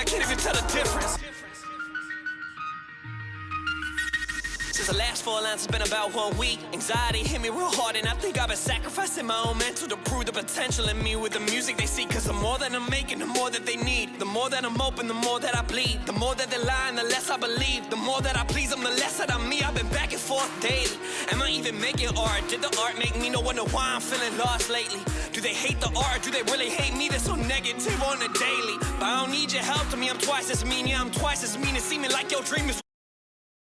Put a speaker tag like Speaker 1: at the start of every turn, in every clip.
Speaker 1: I can't even tell the difference. Since the last 4 lines has been about 1 week, anxiety hit me real hard, and I think I've been sacrificing my own mental to prove the potential in me with the music they see. Cause the more that I'm making, the more that they need. The more that I'm open, the more that I bleed. The more that they're lying, the less I believe. The more that I please them, the less that I'm me. I've been back and forth daily. Am I even making art? Did the art make me? No wonder why I'm feeling lost lately. Do they hate the art? Do they really hate me? They're so negative on the daily. But I don't need your help. To me, I'm twice as mean. Yeah, I'm twice as mean. It seeming like your dream is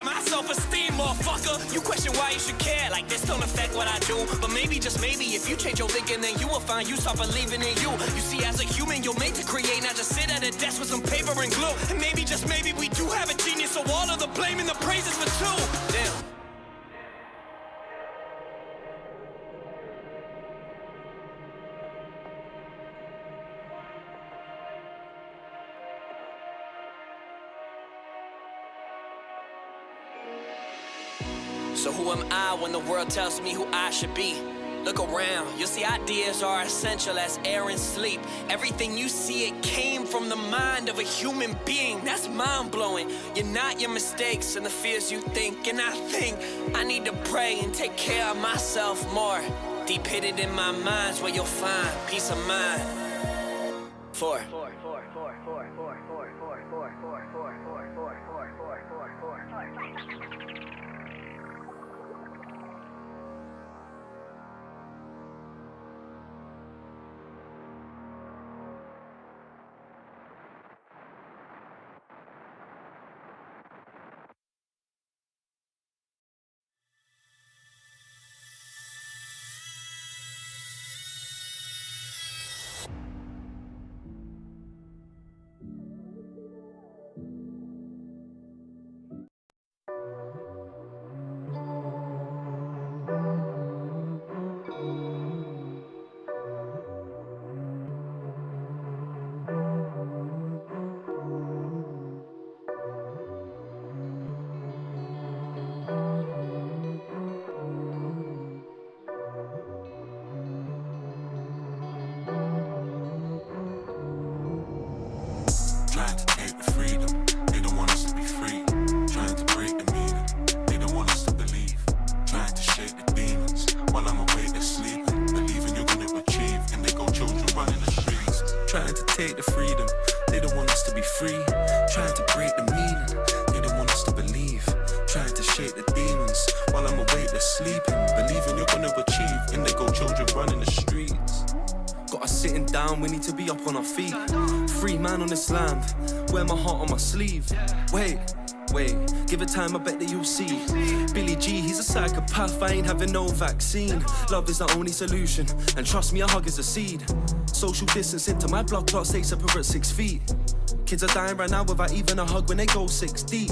Speaker 1: my self-esteem, motherfucker. You question why you should care. Like this don't affect what I do. But maybe, just maybe, if you change your thinking, then you will find you start believing in you. You see, as a human, you're made to create, not just sit at a desk with some paper and glue. And maybe, just maybe, we do have a genius. So all of the blame and the praise is for two. Damn. So who am I when the world tells me who I should be? Look around, you'll see ideas are essential as air and sleep. Everything you see, it came from the mind of a human being. That's mind-blowing. You're not your mistakes and the fears you think. And I think I need to pray and take care of myself more. Deep hidden in my mind's where you'll find peace of mind.
Speaker 2: Trying to take the freedom, they don't want us to be free. Trying to break the meaning, they don't want us to believe. Trying to shake the demons, while I'm awake they're sleeping. Believing you're gonna achieve, and they go children running the streets. Trying to take the freedom, they don't want us to be free. Trying to break the meaning, they don't want us to believe. Trying to shake the demons, while I'm awake they're sleeping. Believing you're gonna achieve, and they go children running the streets. Got us sitting down, we need to be up on our feet. Free man on this land, wear my heart on my sleeve. Wait, give it time, I bet that you'll see. Billy G, he's a psychopath, I ain't having no vaccine. Love is the only solution, and trust me, a hug is a seed. Social distancing to my blood clot, stay separate 6 feet. Kids are dying right now without even a hug when they go 6 deep.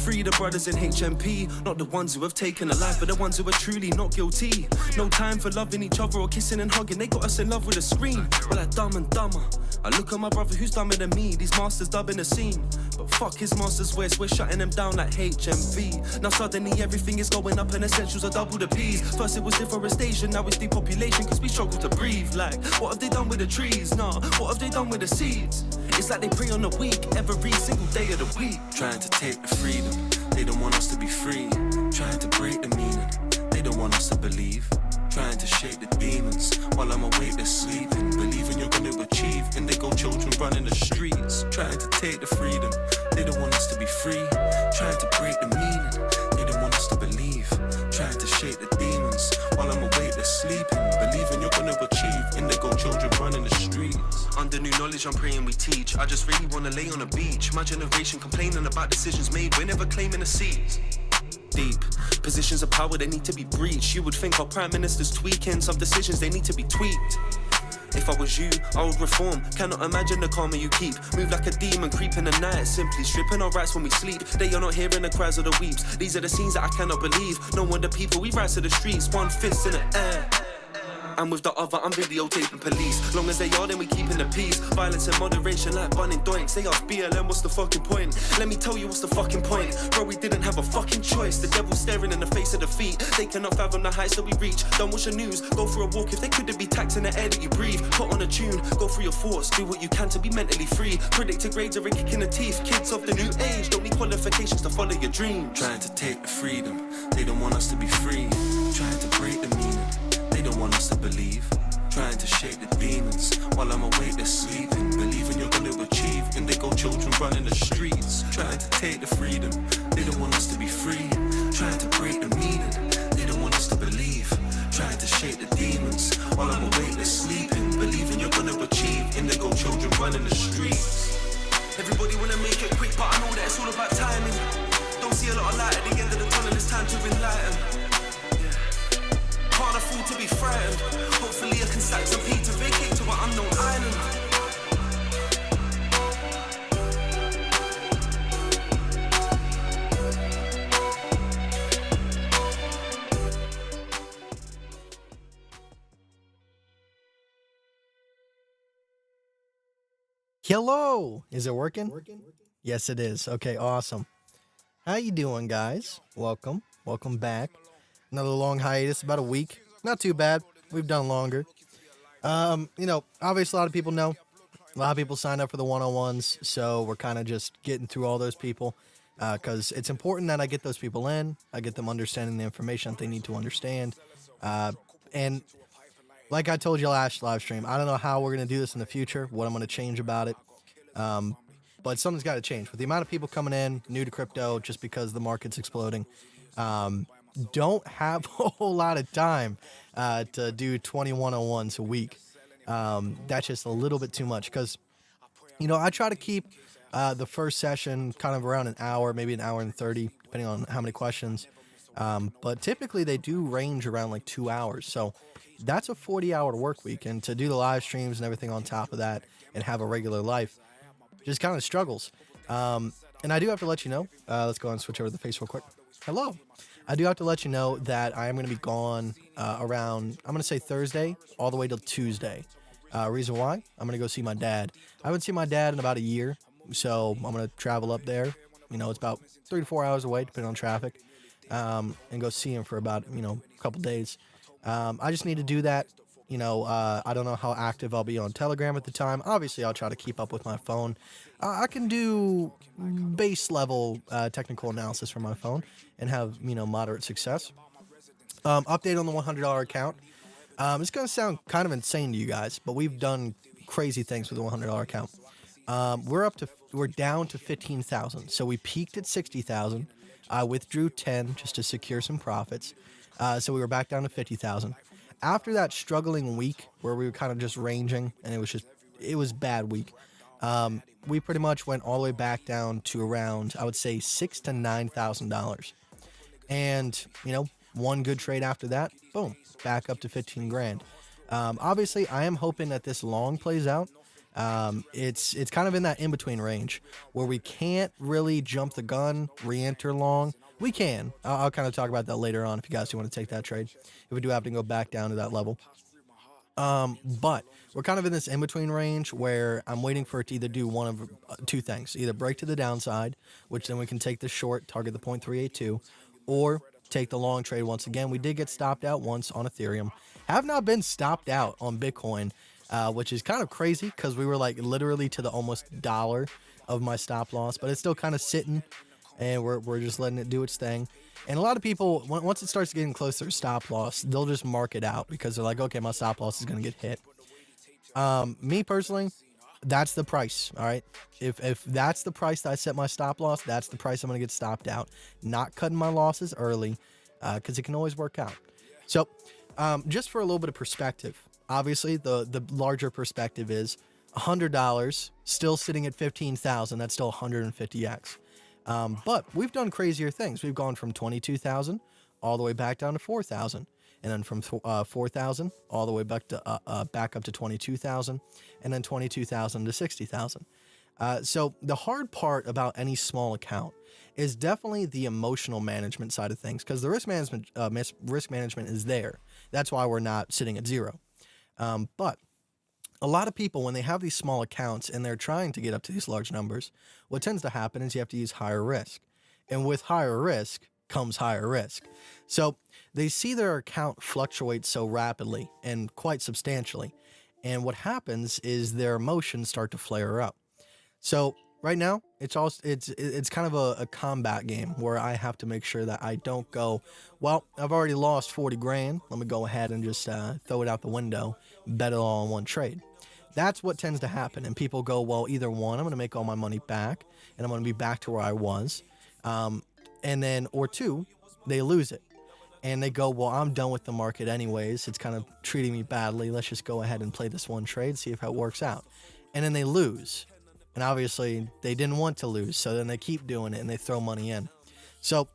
Speaker 2: Free the brothers in HMP, not the ones who have taken a life, but the ones who are truly not guilty. No time for loving each other or kissing and hugging, they got us in love with a screen. We're like Dumb and Dumber. I look at my brother who's dumber than me, these masters dubbing the scene. But fuck his master's waist, we're shutting them down like HMV. Now suddenly everything is going up and essentials are double the P's. First it was deforestation, now it's depopulation, cause we struggle to breathe. Like, what have they done with the trees? Nah, what have they done with the seeds? It's like they prey on the weak every single day of the week. Trying to take the freedom, they don't want us to be free. Trying to break the meaning, they don't want us to believe. Trying to shake the demons, while I'm awake they're sleeping. Believing you're gonna achieve, and they go children running the streets. Trying to take the freedom, they don't want us to be free. Trying to break the meaning, they don't want us to believe. Trying to shake the demons, while I'm awake they're sleeping. Believing you're gonna achieve, and they go children running the streets. Under new knowledge I'm praying we teach. I just really wanna lay on a beach. My generation complaining about decisions made, we're never claiming a seat. Deep positions of power, they need to be breached. You would think our prime minister's tweaking some decisions, they need to be tweaked. If I was you, I would reform. Cannot imagine the karma you keep. Move like a demon, creep in the night, simply stripping our rights when we sleep. They are not hearing the cries of the weeps. These are the scenes that I cannot believe. No wonder people, we rise to the streets, one fist in the air.
Speaker 3: And with the other, I'm videotaping police. Long as they are, then we keeping the peace. Violence and moderation like bunning doinks. They ask BLM, what's the fucking point? Let me tell you what's the fucking point. Bro, we didn't have a fucking choice. The devil's staring in the face of defeat. They cannot fathom the heights that we reach. Don't watch the news, go for a walk. If they could be taxing the air that you breathe. Put on a tune, go through your thoughts. Do what you can to be mentally free. Predicted grades are a kick in the teeth. Kids of the new age don't need qualifications to follow your dream.
Speaker 2: Trying to take the freedom, they don't want us to be free. Trying to break the meaning, they don't want us to believe. Trying to shake the demons, while I'm awake they're sleeping. Believing you're gonna achieve, indigo children running the streets. Trying to take the freedom, they don't want us to be free. Trying to break the meaning, they don't want us to believe. Trying to shake the demons, while I'm awake they're sleeping. Believing you're gonna achieve, indigo children running the streets.
Speaker 3: Everybody wanna make it quick, but I know that it's all about timing. Don't see a lot of light at the end of the tunnel, it's time to enlighten. Can't afford to be frightened. Hopefully I can stack some P to vacate to an unknown island.
Speaker 4: Hello, is it working? Yes, it is. Okay, awesome. How you doing, guys? Welcome back. Another long hiatus, about a week. Not too bad. We've done longer. Obviously a lot of people know. A lot of people sign up for the one-on-ones, so we're kind of just getting through all those people because it's important that I get those people in. I get them understanding the information that they need to understand. And like I told you last live stream, I don't know how we're going to do this in the future, what I'm going to change about it. But something's got to change. With the amount of people coming in, new to crypto, just because the market's exploding, don't have a whole lot of time to do 20 101s a week. That's just a little bit too much because, I try to keep the first session kind of around an hour, maybe an hour and 30, depending on how many questions. But typically they do range around like 2 hours. So that's a 40-hour work week. And to do the live streams and everything on top of that and have a regular life just kind of struggles. And I do have to let you know, let's go and switch over to the face real quick. Hello. I do have to let you know that I am going to be gone around, I'm going to say Thursday all the way till Tuesday. Reason why? I'm going to go see my dad. I haven't seen my dad in about a year, so I'm going to travel up there. It's about 3 to 4 hours away, depending on traffic, and go see him for about, a couple days. I just need to do that. I don't know how active I'll be on Telegram at the time. Obviously, I'll try to keep up with my phone. I can do base level technical analysis from my phone and have, moderate success. Update on the $100 account. It's going to sound kind of insane to you guys, but we've done crazy things with the $100 account. We're down to 15,000. So we peaked at 60,000. I withdrew 10 just to secure some profits. So we were back down to 50,000. After that struggling week where we were kind of just ranging and it was bad week. We pretty much went all the way back down to around, I would say, $6,000 to $9,000. And, one good trade after that, boom, back up to 15 grand. Obviously, I am hoping that this long plays out. It's kind of in that in-between range where we can't really jump the gun, re-enter long. We can. I'll kind of talk about that later on if you guys do want to take that trade, if we do happen to go back down to that level. But we're kind of in this in-between range where I'm waiting for it to either do one of two things. Either break to the downside, which then we can take the short, target the 0.382, or take the long trade once again. We did get stopped out once on Ethereum. Have not been stopped out on Bitcoin, which is kind of crazy because we were like literally to the almost dollar of my stop loss, but it's still kind of sitting and we're just letting it do its thing. And a lot of people, once it starts getting close to their stop loss, they'll just mark it out because they're like, okay, my stop loss is going to get hit. Me personally, that's the price. All right. If that's the price that I set my stop loss, that's the price I'm going to get stopped out. Not cutting my losses early because it can always work out. So just for a little bit of perspective, obviously the larger perspective is $100 still sitting at 15,000. That's still 150x. But we've done crazier things. We've gone from 22,000 all the way back down to 4,000. And then from 4,000 all the way back up to 22,000, and then 22,000 to 60,000. So the hard part about any small account is definitely the emotional management side of things, because the risk management is there. That's why we're not sitting at zero. But a lot of people, when they have these small accounts and they're trying to get up to these large numbers, what tends to happen is you have to use higher risk. And with higher risk comes higher risk. So they see their account fluctuate so rapidly and quite substantially. And what happens is their emotions start to flare up. So right now, it's kind of a combat game where I have to make sure that I don't go, well, I've already lost 40 grand. Let me go ahead and just throw it out the window, bet it all on one trade. That's what tends to happen. And people go, well, either one, I'm going to make all my money back and I'm going to be back to where I was. And then, or two, they lose it. And they go, well, I'm done with the market anyways. It's kind of treating me badly. Let's just go ahead and play this one trade, see if it works out. And then they lose. And obviously, they didn't want to lose. So then they keep doing it and they throw money in. So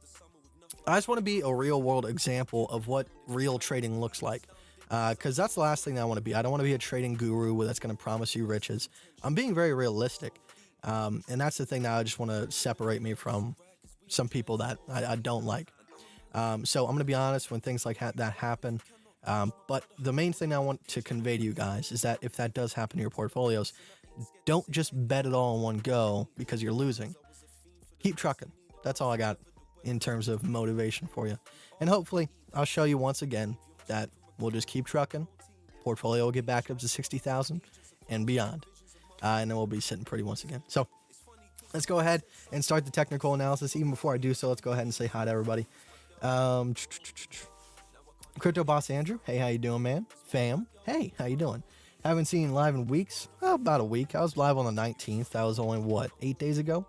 Speaker 4: I just want to be a real world example of what real trading looks like. Because that's the last thing that I want to be. I don't want to be a trading guru that's going to promise you riches. I'm being very realistic. And that's the thing that I just want to separate me from some people that I don't like. So I'm going to be honest when things like that happen. But the main thing I want to convey to you guys is that if that does happen to your portfolios, don't just bet it all in one go because you're losing. Keep trucking. That's all I got in terms of motivation for you. And hopefully I'll show you once again that we'll just keep trucking. Portfolio will get back up to 60,000 and beyond. And then we'll be sitting pretty once again. So let's go ahead and start the technical analysis. Even before I do so, let's go ahead and say hi to everybody. Crypto Boss Andrew, hey, how you doing, man? Fam, hey, how you doing? Haven't seen you live in weeks. Oh, about a week. I was live on the 19th. That was only, what, 8 days ago?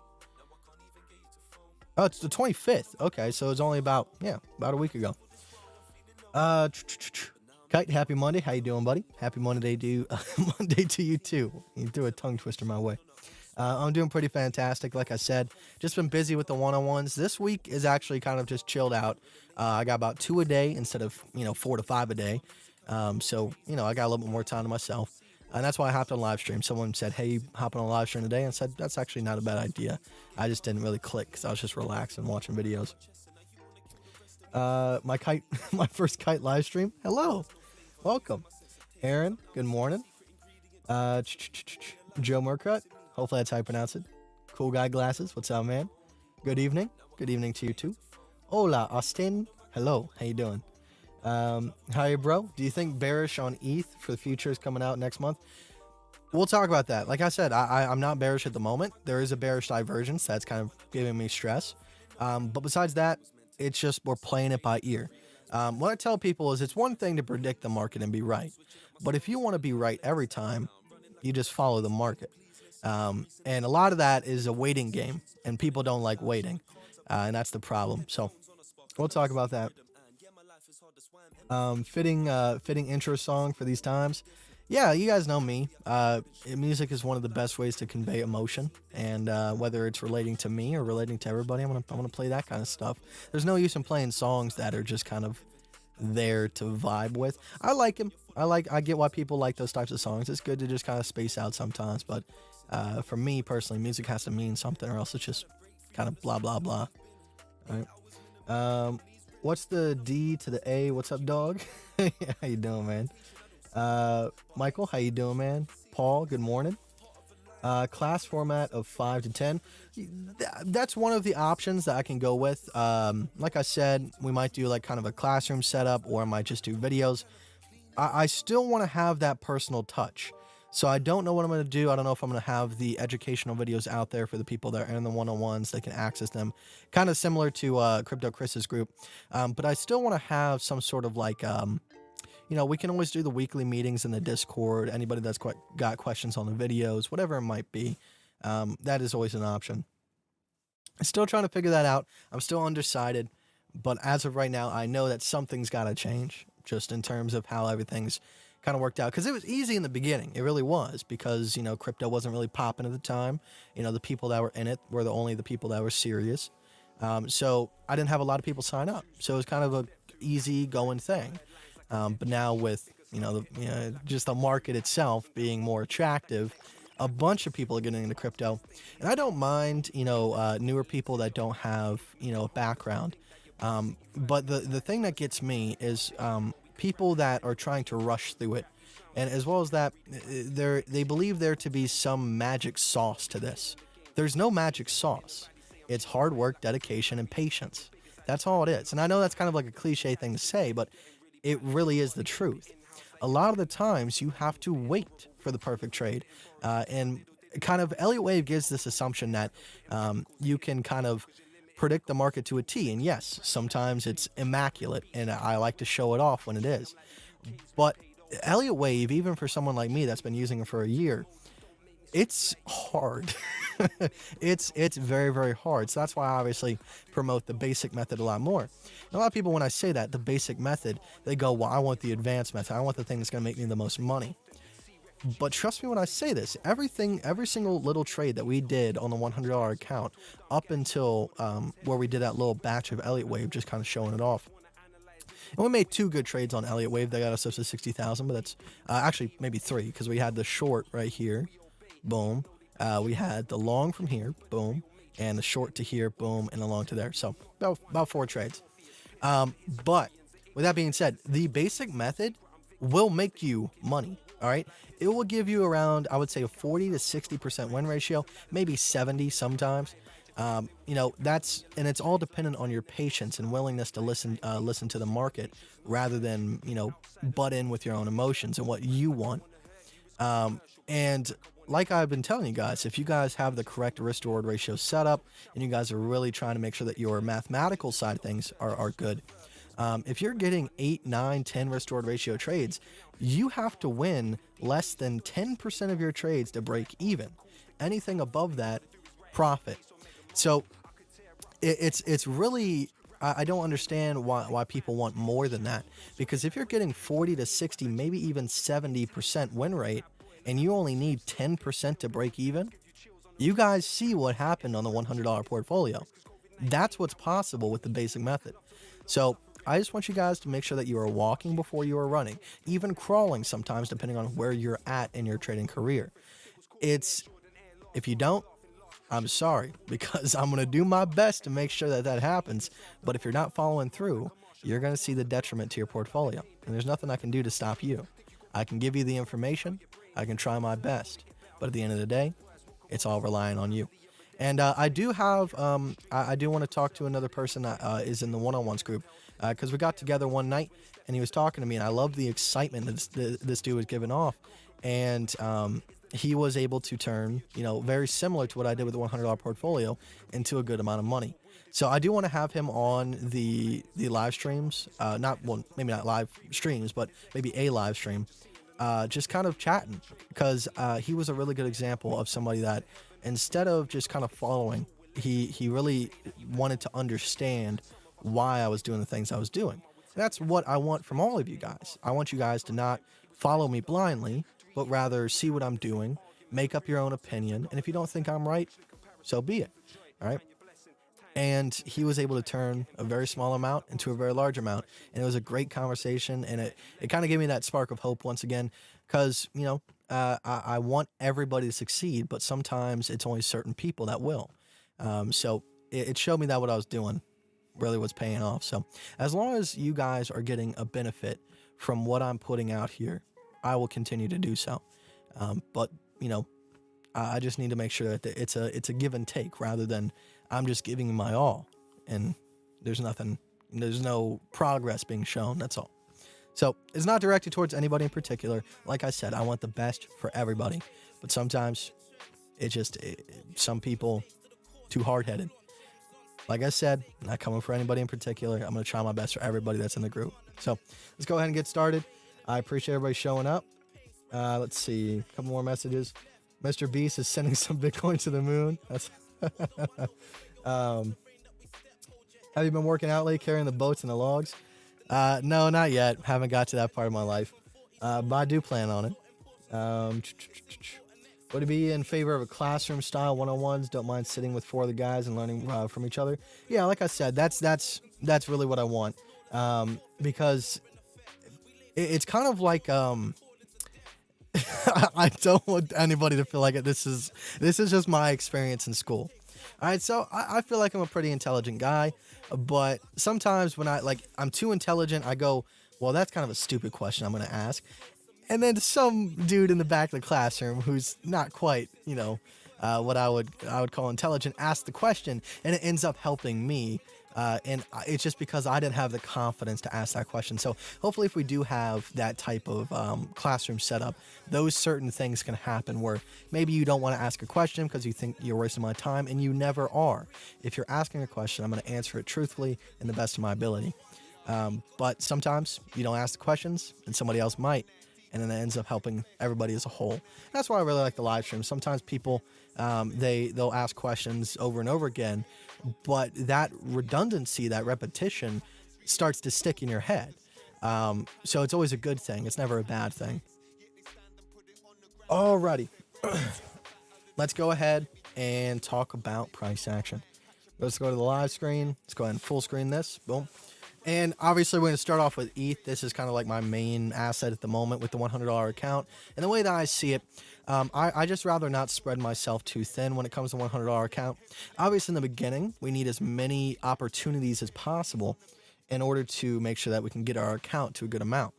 Speaker 4: Oh, it's the 25th. Okay, so it's only about a week ago. Kite, happy Monday. How you doing, buddy? Happy Monday to Monday to you too. You threw a tongue twister my way. I'm doing pretty fantastic. Like I said, just been busy with the one-on-ones. This week is actually kind of just chilled out. I got about 2 a day instead of 4 to 5 a day. So I got a little bit more time to myself, and that's why I hopped on Livestream. Someone said, "Hey, hop on a Livestream today," and I said that's actually not a bad idea. I just didn't really click because I was just relaxing watching videos. My first Kite live stream. Hello, welcome, Aaron. Good morning. Joe Murcutt. Hopefully that's how you pronounce it. Cool guy glasses. What's up, man? Good evening. Good evening to you too. Hola, Austin. Hello. How you doing? How are you, bro? Do you think bearish on ETH for the futures coming out next month? We'll talk about that. Like I said, I'm not bearish at the moment. There is a bearish divergence that's kind of giving me stress. But besides that, it's just we're playing it by ear. What I tell people is it's one thing to predict the market and be right. But if you want to be right every time, you just follow the market. And a lot of that is a waiting game, and people don't like waiting. And that's the problem. So we'll talk about that. Fitting intro song for these times. Yeah, you guys know me. Music is one of the best ways to convey emotion, and whether it's relating to me or relating to everybody, I'm gonna play that kind of stuff. There's no use in playing songs that are just kind of there to vibe with. I like them. I get why people like those types of songs. It's good to just kind of space out sometimes, but for me personally, music has to mean something, or else it's just kind of blah blah blah. All right. What's the D to the A? What's up, dog? How you doing, man? Michael, how you doing, man? Paul, good morning. Class format of 5 to 10. That's one of the options that I can go with. Like I said, we might do like kind of a classroom setup, or I might just do videos. I still want to have that personal touch. So I don't know what I'm going to do. I don't know if I'm going to have the educational videos out there for the people that are in the one-on-ones. They can access them, kind of similar to Crypto Chris's group. But I still want to have some sort of like, we can always do the weekly meetings in the Discord. Anybody that's got questions on the videos, whatever it might be, that is always an option. I'm still trying to figure that out. I'm still undecided. But as of right now, I know that something's got to change just in terms of how everything's kind of worked out, because it was easy in the beginning. It really was, because crypto wasn't really popping at the time. The people that were in it were only the people that were serious. So I didn't have a lot of people sign up, so it was kind of a easy going thing. But now with just the market itself being more attractive, a bunch of people are getting into crypto, and I don't mind newer people that don't have a background. But the thing that gets me is people that are trying to rush through it. And as well as that, they believe there to be some magic sauce to this. There's no magic sauce. It's hard work, dedication, and patience. That's all it is. And I know that's kind of like a cliche thing to say, but it really is the truth. A lot of the times you have to wait for the perfect trade. And kind of Elliott Wave gives this assumption that you can kind of predict the market to a T. And yes, sometimes it's immaculate, and I like to show it off when it is. But Elliott Wave, even for someone like me that's been using it for a year, it's hard. it's very, very hard. So that's why I obviously promote the basic method a lot more. And a lot of people, when I say that, the basic method, they go, well, I want the advanced method. I want the thing that's going to make me the most money. But trust me when I say this, every single little trade that we did on the $100 account up until where we did that little batch of Elliott Wave, just kind of showing it off. And we made 2 good trades on Elliott Wave. They got us up to 60,000, but that's actually maybe 3, because we had the short right here, boom. We had the long from here, boom, and the short to here, boom, and the long to there. So about 4 trades. But with that being said, the basic method will make you money. All right, it will give you around, I would say, a 40 to 60% win ratio, maybe 70 sometimes. You know, and it's all dependent on your patience and willingness to listen to the market rather than, you know, butt in with your own emotions and what you want. And like I've been telling you guys, if you guys have the correct risk reward ratio set up and you guys are really trying to make sure that your mathematical side of things are good, if you're getting 8, 9, 10 risk reward ratio trades, you have to win less than 10% of your trades to break even. Anything above that, profit. So it's really, I don't understand why people want more than that, because if you're getting 40 to 60, maybe even 70% win rate, and you only need 10% to break even, you guys see what happened on the $100 portfolio. That's what's possible with the basic method. So I just want you guys to make sure that you are walking before you are running, even crawling sometimes, depending on where you're at in your trading career. If you don't, I'm sorry, because I'm going to do my best to make sure that that happens. But if you're not following through, you're going to see the detriment to your portfolio. And there's nothing I can do to stop you. I can give you the information. I can try my best. But at the end of the day, it's all relying on you. And I do have, I do want to talk to another person that is in the one-on-ones group, because we got together one night and he was talking to me, and I love the excitement that this dude was giving off. And he was able to turn, you know, very similar to what I did with the $100 portfolio into a good amount of money. So I do want to have him on the live streams, maybe not live streams, but maybe a live stream, just kind of chatting, because he was a really good example of somebody that, instead of just kind of following, he really wanted to understand why I was doing the things I was doing. And that's what I want from all of you guys. I want you guys to not follow me blindly, but rather see what I'm doing, make up your own opinion, and if you don't think I'm right, so be it. All right? And he was able to turn a very small amount into a very large amount, and it was a great conversation, and it kind of gave me that spark of hope once again, because, you know, I want everybody to succeed, but sometimes it's only certain people that will. So it showed me that what I was doing really was paying off. So as long as you guys are getting a benefit from what I'm putting out here, I will continue to do so. But, you know, I just need to make sure that it's a give and take, rather than I'm just giving my all and there's no progress being shown. That's all. So it's not directed towards anybody in particular. Like I said, I want the best for everybody, but sometimes some people too hard-headed. Like I said, not coming for anybody in particular. I'm going to try my best for everybody that's in the group. So let's go ahead and get started. I appreciate everybody showing up. Let's see, a couple more messages. Mr. Beast is sending some Bitcoin to the moon. That's have you been working out lately, carrying the boats and the logs? No, not yet. Haven't got to that part of my life. But I do plan on it. Would it be in favor of a classroom style one-on-ones? Don't mind sitting with 4 other guys and learning from each other. Yeah, like I said, that's really what I want. Because it's kind of like I don't want anybody to feel like it. This is just my experience in school. All right, so I feel like I'm a pretty intelligent guy, but sometimes when I'm too intelligent, I go, well, that's kind of a stupid question I'm going to ask. And then some dude in the back of the classroom who's not quite, what I would call intelligent, asked the question, and it ends up helping me. And it's just because I didn't have the confidence to ask that question. So hopefully if we do have that type of classroom setup, those certain things can happen where maybe you don't want to ask a question because you think you're wasting my time, and you never are. If you're asking a question, I'm going to answer it truthfully and the best of my ability. But sometimes you don't ask the questions and somebody else might, and then it ends up helping everybody as a whole. That's why I really like the live stream. Sometimes people, they'll ask questions over and over again, but that redundancy, that repetition starts to stick in your head. So it's always a good thing. It's never a bad thing. Alrighty. Let's go ahead and talk about price action. Let's go to the live screen. Let's go ahead and full screen this. Boom. And obviously we're going to start off with ETH. This is kind of like my main asset at the moment with the $100 account. And the way that I see it, I just rather not spread myself too thin when it comes to $100 account. Obviously in the beginning, we need as many opportunities as possible in order to make sure that we can get our account to a good amount.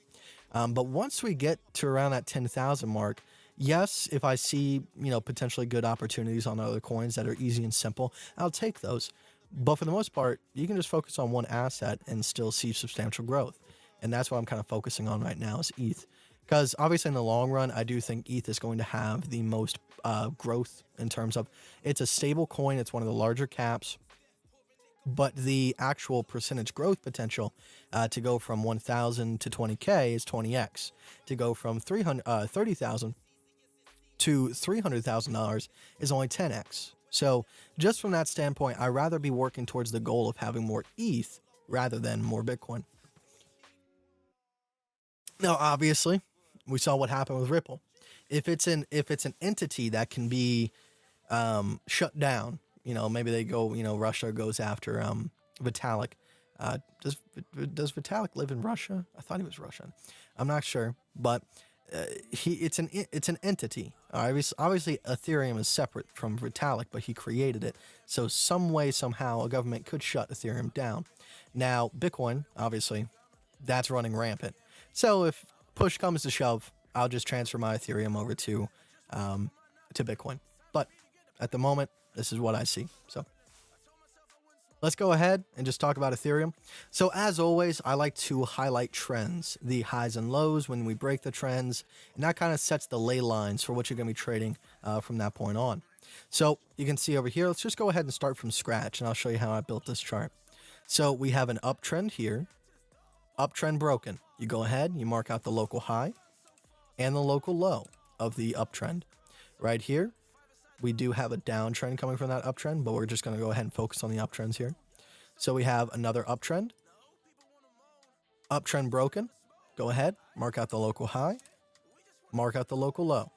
Speaker 4: But once we get to around that 10,000 mark, yes, if I see, potentially good opportunities on other coins that are easy and simple, I'll take those. But for the most part, you can just focus on one asset and still see substantial growth. And that's what I'm kind of focusing on right now is ETH. Because obviously in the long run, I do think ETH is going to have the most growth in terms of it's a stable coin. It's one of the larger caps. But the actual percentage growth potential to go from 1,000 to 20K is 20x. To go from 30,000 to $300,000 is only 10x. So just from that standpoint, I'd rather be working towards the goal of having more ETH rather than more Bitcoin. Now, obviously, we saw what happened with Ripple. If it's an entity that can be shut down, maybe they go, Russia goes after Vitalik. Does Vitalik live in Russia? I thought he was Russian. I'm not sure, but it's an entity. Obviously, Ethereum is separate from Vitalik, but he created it. So some way, somehow, a government could shut Ethereum down. Now, Bitcoin, obviously, that's running rampant. So if push comes to shove, I'll just transfer my Ethereum over to Bitcoin. But at the moment, this is what I see. So let's go ahead and just talk about Ethereum. So as always, I like to highlight trends, the highs and lows when we break the trends, and that kind of sets the ley lines for what you're going to be trading from that point on. So you can see over here, let's just go ahead and start from scratch, and I'll show you how I built this chart. So we have an uptrend here, uptrend broken. You go ahead, you mark out the local high and the local low of the uptrend. Right here, we do have a downtrend coming from that uptrend, but we're just going to go ahead and focus on the uptrends here. So we have another uptrend. Uptrend broken. Go ahead, mark out the local high, mark out the local low.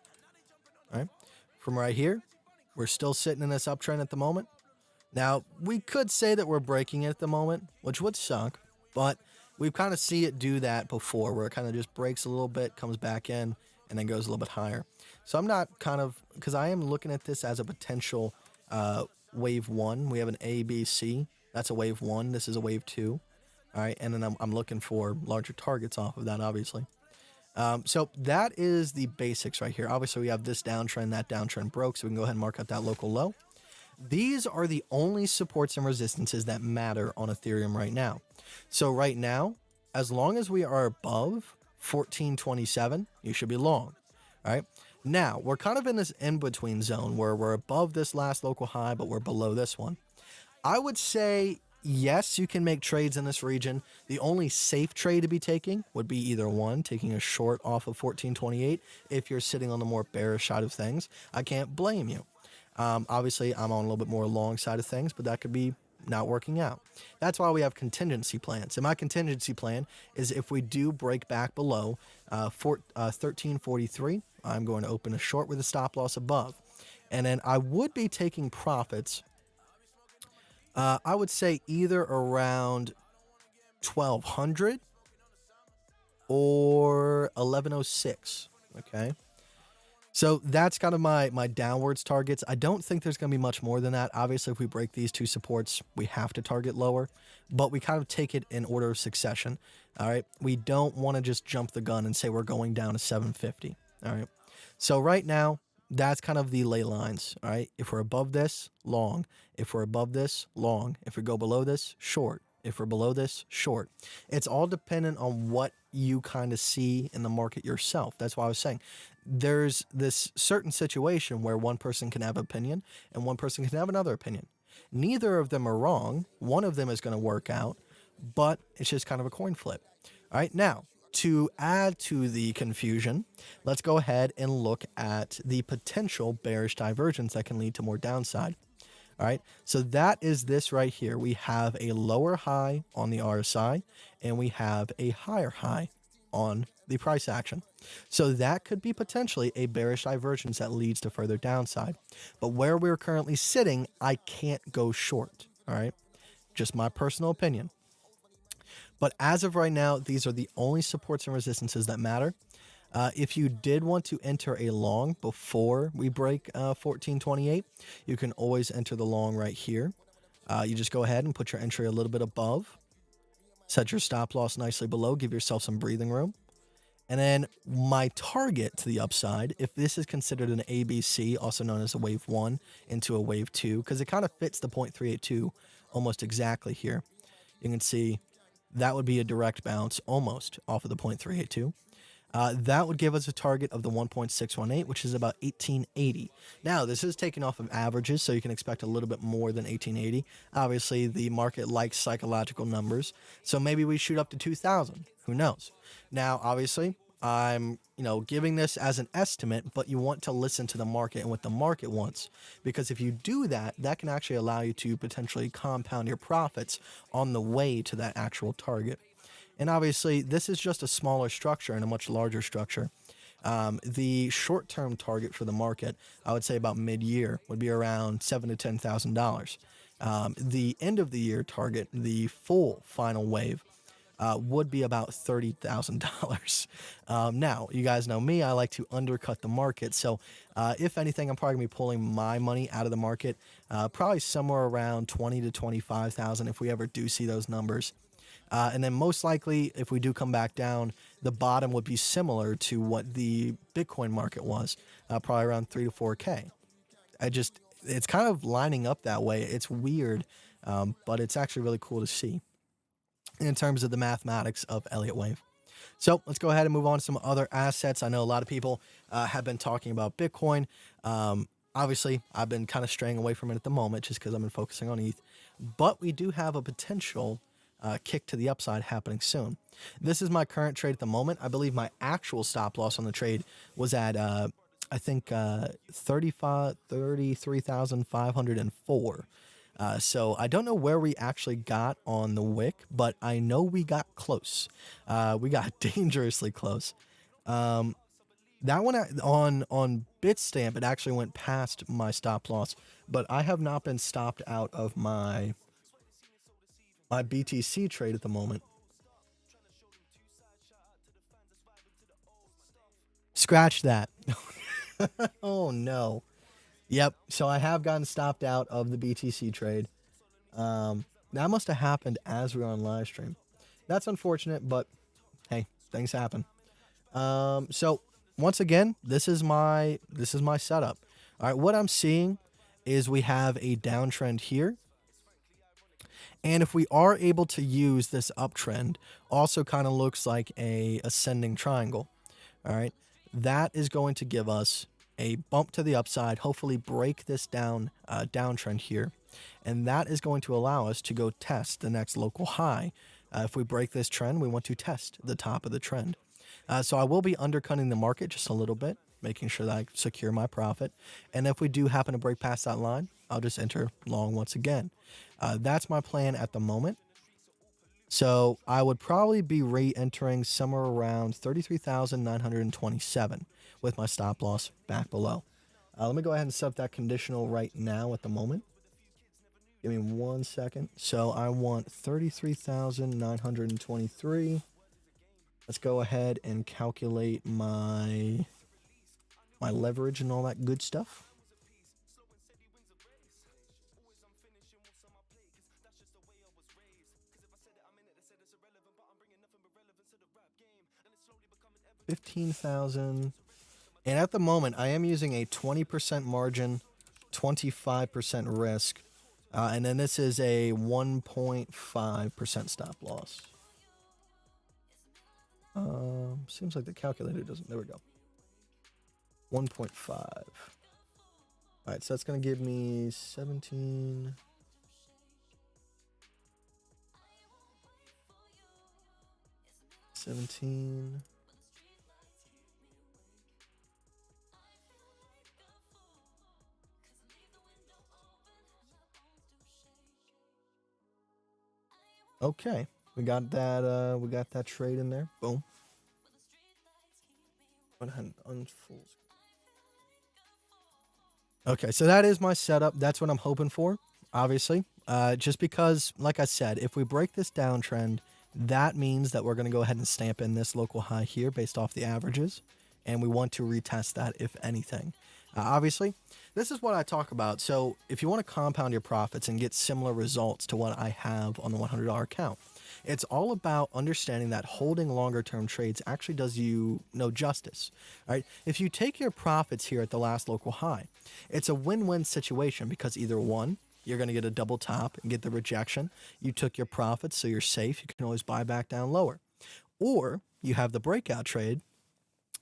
Speaker 4: All right. From right here, we're still sitting in this uptrend at the moment. Now, we could say that we're breaking it at the moment, which would suck, but we kind of see it do that before, where it kind of just breaks a little bit, comes back in, and then goes a little bit higher. So I'm not because I am looking at this as a potential wave one. We have an A, B, C. That's a wave one. This is a wave two. All right. And then I'm looking for larger targets off of that, obviously. So that is the basics right here. Obviously, we have this downtrend. That downtrend broke. So we can go ahead and mark out that local low. These are the only supports and resistances that matter on Ethereum right now. So right now, as long as we are above 1427, you should be long. All right. Now, we're kind of in this in-between zone where we're above this last local high, but we're below this one. I would say, yes, you can make trades in this region. The only safe trade to be taking would be either one, taking a short off of 1428 if you're sitting on the more bearish side of things. I can't blame you. Obviously, I'm on a little bit more long side of things, but that could be not working out. That's why we have contingency plans. And my contingency plan is if we do break back below 1343, I'm going to open a short with a stop loss above. And then I would be taking profits, I would say either around 1200 or 1106. Okay. So that's kind of my downwards targets. I don't think there's going to be much more than that. Obviously, if we break these two supports, we have to target lower, but we kind of take it in order of succession. All right. We don't want to just jump the gun and say we're going down to 750. All right. So right now, that's kind of the ley lines. All right. If we're above this, long. If we're above this, long. If we go below this, short. If we're below this, short. It's all dependent on what you kind of see in the market yourself. That's why I was saying there's this certain situation where one person can have an opinion and one person can have another opinion. Neither of them are wrong. One of them is going to work out, but it's just kind of a coin flip. All right. Now, to add to the confusion, let's go ahead and look at the potential bearish divergence that can lead to more downside. All right, so that is this right here. We have a lower high on the RSI and we have a higher high on the price action. So that could be potentially a bearish divergence that leads to further downside. But where we're currently sitting, I can't go short. All right, just my personal opinion. But as of right now, these are the only supports and resistances that matter. If you did want to enter a long before we break 1428, you can always enter the long right here. You just go ahead and put your entry a little bit above. Set your stop loss nicely below. Give yourself some breathing room. And then my target to the upside, if this is considered an ABC, also known as a wave 1 into a wave 2, because it kind of fits the 0.382 almost exactly here. You can see that would be a direct bounce almost off of the 0.382. That would give us a target of the 1.618, which is about 1880. Now, this is taken off of averages, so you can expect a little bit more than 1880. Obviously, the market likes psychological numbers, so maybe we shoot up to 2000. Who knows? Now, obviously, I'm, giving this as an estimate, but you want to listen to the market and what the market wants, because if you do that, that can actually allow you to potentially compound your profits on the way to that actual target. And obviously, this is just a smaller structure and a much larger structure. The short-term target for the market, I would say about mid-year, would be around $7,000 to $10,000. The end of the year target, the full final wave, would be about $30,000. Now, you guys know me, I like to undercut the market. So if anything, I'm probably going to be pulling my money out of the market, probably somewhere around 20 to 25,000 if we ever do see those numbers. And then most likely, if we do come back down, the bottom would be similar to what the Bitcoin market was, probably around 3 to 4K. It's kind of lining up that way. It's weird, but it's actually really cool to see in terms of the mathematics of Elliott Wave. So let's go ahead and move on to some other assets. I know a lot of people have been talking about Bitcoin. Obviously, I've been kind of straying away from it at the moment just because I've been focusing on ETH. But we do have a potential kick to the upside happening soon. This is my current trade at the moment. I believe my actual stop loss on the trade was at, I think, 33,504. So I don't know where we actually got on the wick, but I know we got close. We got dangerously close. That one on Bitstamp, it actually went past my stop loss, but I have not been stopped out of my BTC trade at the moment. Scratch that. Oh no. Yep. So I have gotten stopped out of the BTC trade. That must have happened as we were on live stream. That's unfortunate, but hey, things happen. So once again, this is my setup. All right. What I'm seeing is we have a downtrend here. And if we are able to use this uptrend, also kind of looks like a ascending triangle. All right. That is going to give us a bump to the upside, hopefully break this downtrend here. And that is going to allow us to go test the next local high. If we break this trend, we want to test the top of the trend. So I will be undercutting the market just a little bit, making sure that I secure my profit. And if we do happen to break past that line, I'll just enter long once again. That's my plan at the moment. So I would probably be re-entering somewhere around 33,927 with my stop loss back below. Let me go ahead and set up that conditional right now at the moment. Give me 1 second. So I want 33,923. Let's go ahead and calculate my my leverage and all that good stuff. $15,000. And at the moment, I am using a 20% margin, 25% risk. And then this is a 1.5% stop loss. Seems like the calculator doesn't. There we go. 1.5. All right, so that's going to give me 17. Okay, we got that. We got that trade in there. Boom. Okay, so that is my setup. That's what I'm hoping for, obviously. Just because, like I said, if we break this downtrend, that means that we're going to go ahead and stamp in this local high here based off the averages. And we want to retest that, if anything. Obviously, this is what I talk about. So if you want to compound your profits and get similar results to what I have on the $100 account, it's all about understanding that holding longer term trades actually does you no justice, right? If you take your profits here at the last local high, it's a win-win situation because either one, you're going to get a double top and get the rejection. You took your profits, so you're safe. You can always buy back down lower. Or you have the breakout trade,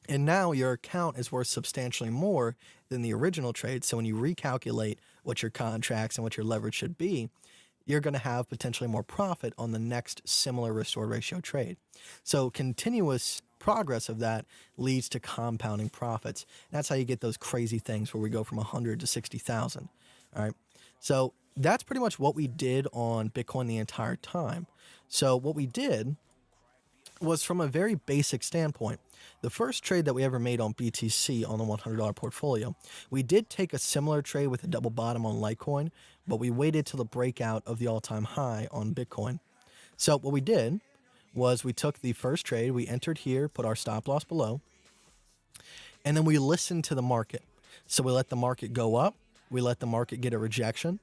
Speaker 4: and now your account is worth substantially more than the original trade. So when you recalculate what your contracts and what your leverage should be, you're going to have potentially more profit on the next similar reward ratio trade. So continuous progress of that leads to compounding profits. That's how you get those crazy things where we go from 100 to 60,000. All right. So that's pretty much what we did on Bitcoin the entire time. So what we did was from a very basic standpoint. The first trade that we ever made on BTC on the $100 portfolio, we did take a similar trade with a double bottom on Litecoin, but we waited till the breakout of the all-time high on Bitcoin. So what we did was we took the first trade, we entered here, put our stop loss below, and then we listened to the market. So we let the market go up, we let the market get a rejection,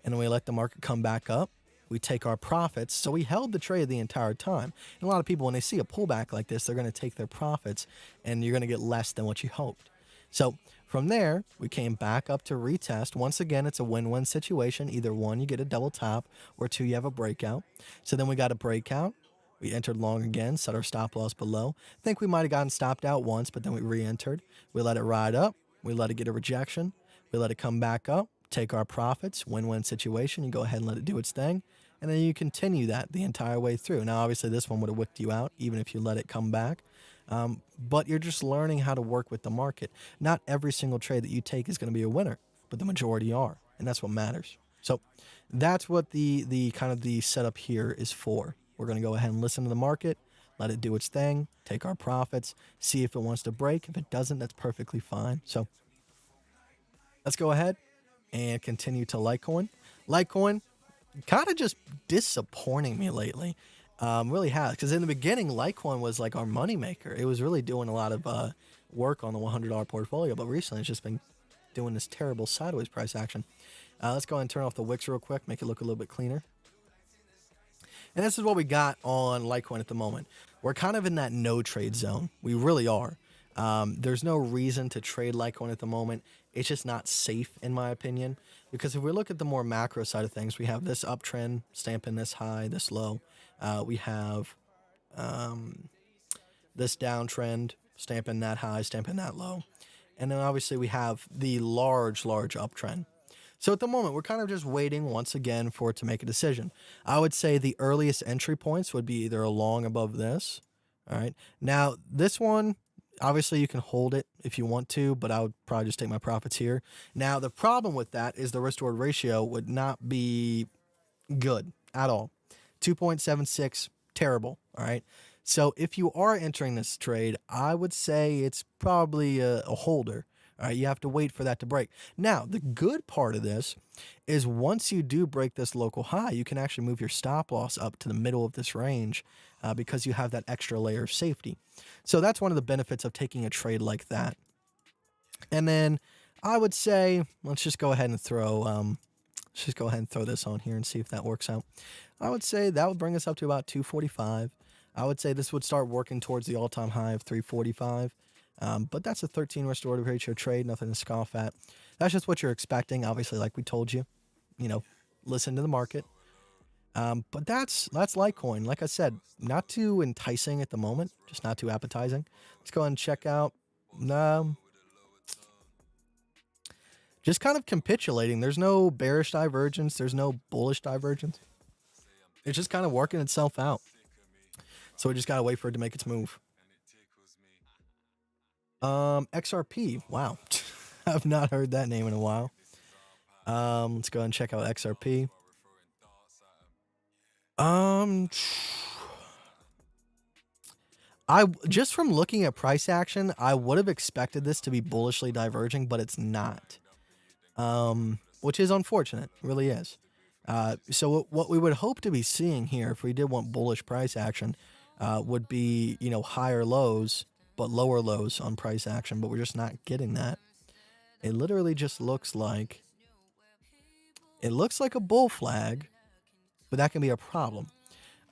Speaker 4: and then we let the market come back up. We take our profits. So we held the trade the entire time. And a lot of people, when they see a pullback like this, they're going to take their profits and you're going to get less than what you hoped. So from there, we came back up to retest. Once again, it's a win-win situation. Either one, you get a double top, or two, you have a breakout. So then we got a breakout. We entered long again, set our stop loss below. I think we might have gotten stopped out once, but then we re-entered. We let it ride up. We let it get a rejection. We let it come back up, take our profits, win-win situation. You go ahead and let it do its thing. And then you continue that the entire way through. Now, obviously, this one would have wicked you out, even if you let it come back. But you're just learning how to work with the market. Not every single trade that you take is going to be a winner, but the majority are. And that's what matters. So that's what the kind of the setup here is for. We're going to go ahead and listen to the market, let it do its thing, take our profits, see if it wants to break. If it doesn't, that's perfectly fine. So let's go ahead and continue to Litecoin. Litecoin, kind of just disappointing me lately. Really has, because in the beginning, Litecoin was like our moneymaker. It was really doing a lot of work on the $100 portfolio, but recently it's just been doing this terrible sideways price action. Let's go ahead and turn off the wicks real quick, make it look a little bit cleaner. And this is what we got on Litecoin at the moment. We're kind of in that no trade zone. We really are. There's no reason to trade Litecoin at the moment. It's just not safe, in my opinion, because if we look at the more macro side of things, we have this uptrend stamping this high, this low. We have this downtrend stamping that high, stamping that low. And then obviously we have the large uptrend. So at the moment, we're kind of just waiting once again for it to make a decision. I would say the earliest entry points would be either a long above this. All right. Now, this one, obviously you can hold it if you want to, but I would probably just take my profits here. Now, the problem with that is the risk-reward ratio would not be good at all. 2.76, terrible. All right. So if you are entering this trade, I would say it's probably a holder. All right, you have to wait for that to break. Now, the good part of this is once you do break this local high, you can actually move your stop loss up to the middle of this range because you have that extra layer of safety. So that's one of the benefits of taking a trade like that. And then I would say, let's just go ahead and throw this on here and see if that works out. I would say that would bring us up to about 245. I would say this would start working towards the all-time high of 345. But that's a 13 restorative ratio trade, nothing to scoff at. That's just what you're expecting. Obviously, like we told you, listen to the market. But that's Litecoin. Like I said, not too enticing at the moment, just not too appetizing. Let's go ahead and check out. Just kind of capitulating. There's no bearish divergence. There's no bullish divergence. It's just kind of working itself out. So we just got to wait for it to make its move. XRP. Wow. I've not heard that name in a while. Let's go ahead and check out XRP. Just from looking at price action, I would have expected this to be bullishly diverging, but it's not. Which is unfortunate, it really is. So what we would hope to be seeing here, if we did want bullish price action, would be, higher lows, but lower lows on price action, but we're just not getting that. It literally just looks like, a bull flag, but that can be a problem.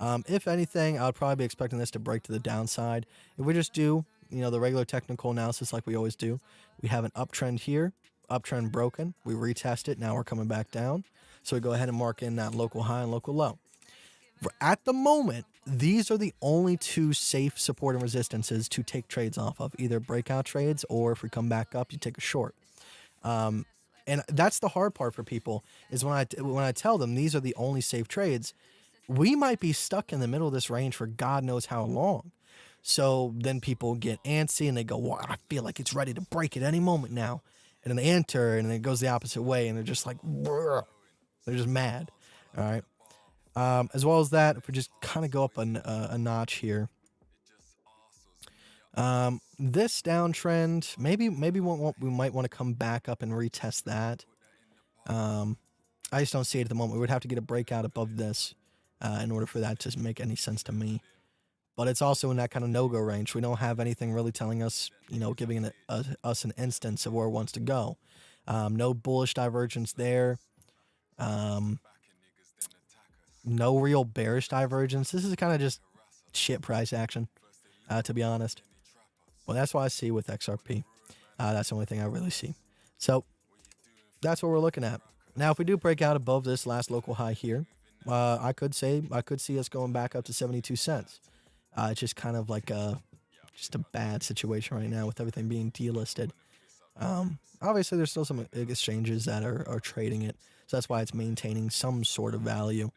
Speaker 4: If anything, I would probably be expecting this to break to the downside. If we just do, the regular technical analysis like we always do, we have an uptrend here, uptrend broken, we retest it, now we're coming back down. So we go ahead and mark in that local high and local low. At the moment, these are the only two safe support and resistances to take trades off of, either breakout trades or if we come back up, you take a short. And that's the hard part for people is when I tell them these are the only safe trades, we might be stuck in the middle of this range for God knows how long. So then people get antsy and they go, well, I feel like it's ready to break at any moment now. And then they enter and it goes the opposite way and they're just like, brr. They're just mad. All right. As well as that, if we just kind of go up a notch here. This downtrend, maybe we might want to come back up and retest that. I just don't see it at the moment. We would have to get a breakout above this in order for that to make any sense to me. But it's also in that kind of no-go range. We don't have anything really telling us, giving us an instance of where it wants to go. No bullish divergence there. No real bearish divergence. This is kind of just shit price action, to be honest. Well, that's what I see with XRP. That's the only thing I really see. So that's what we're looking at. Now, if we do break out above this last local high here, I could see us going back up to 72 cents. It's just kind of like just a bad situation right now with everything being delisted. Obviously, there's still some exchanges that are trading it, so that's why it's maintaining some sort of value.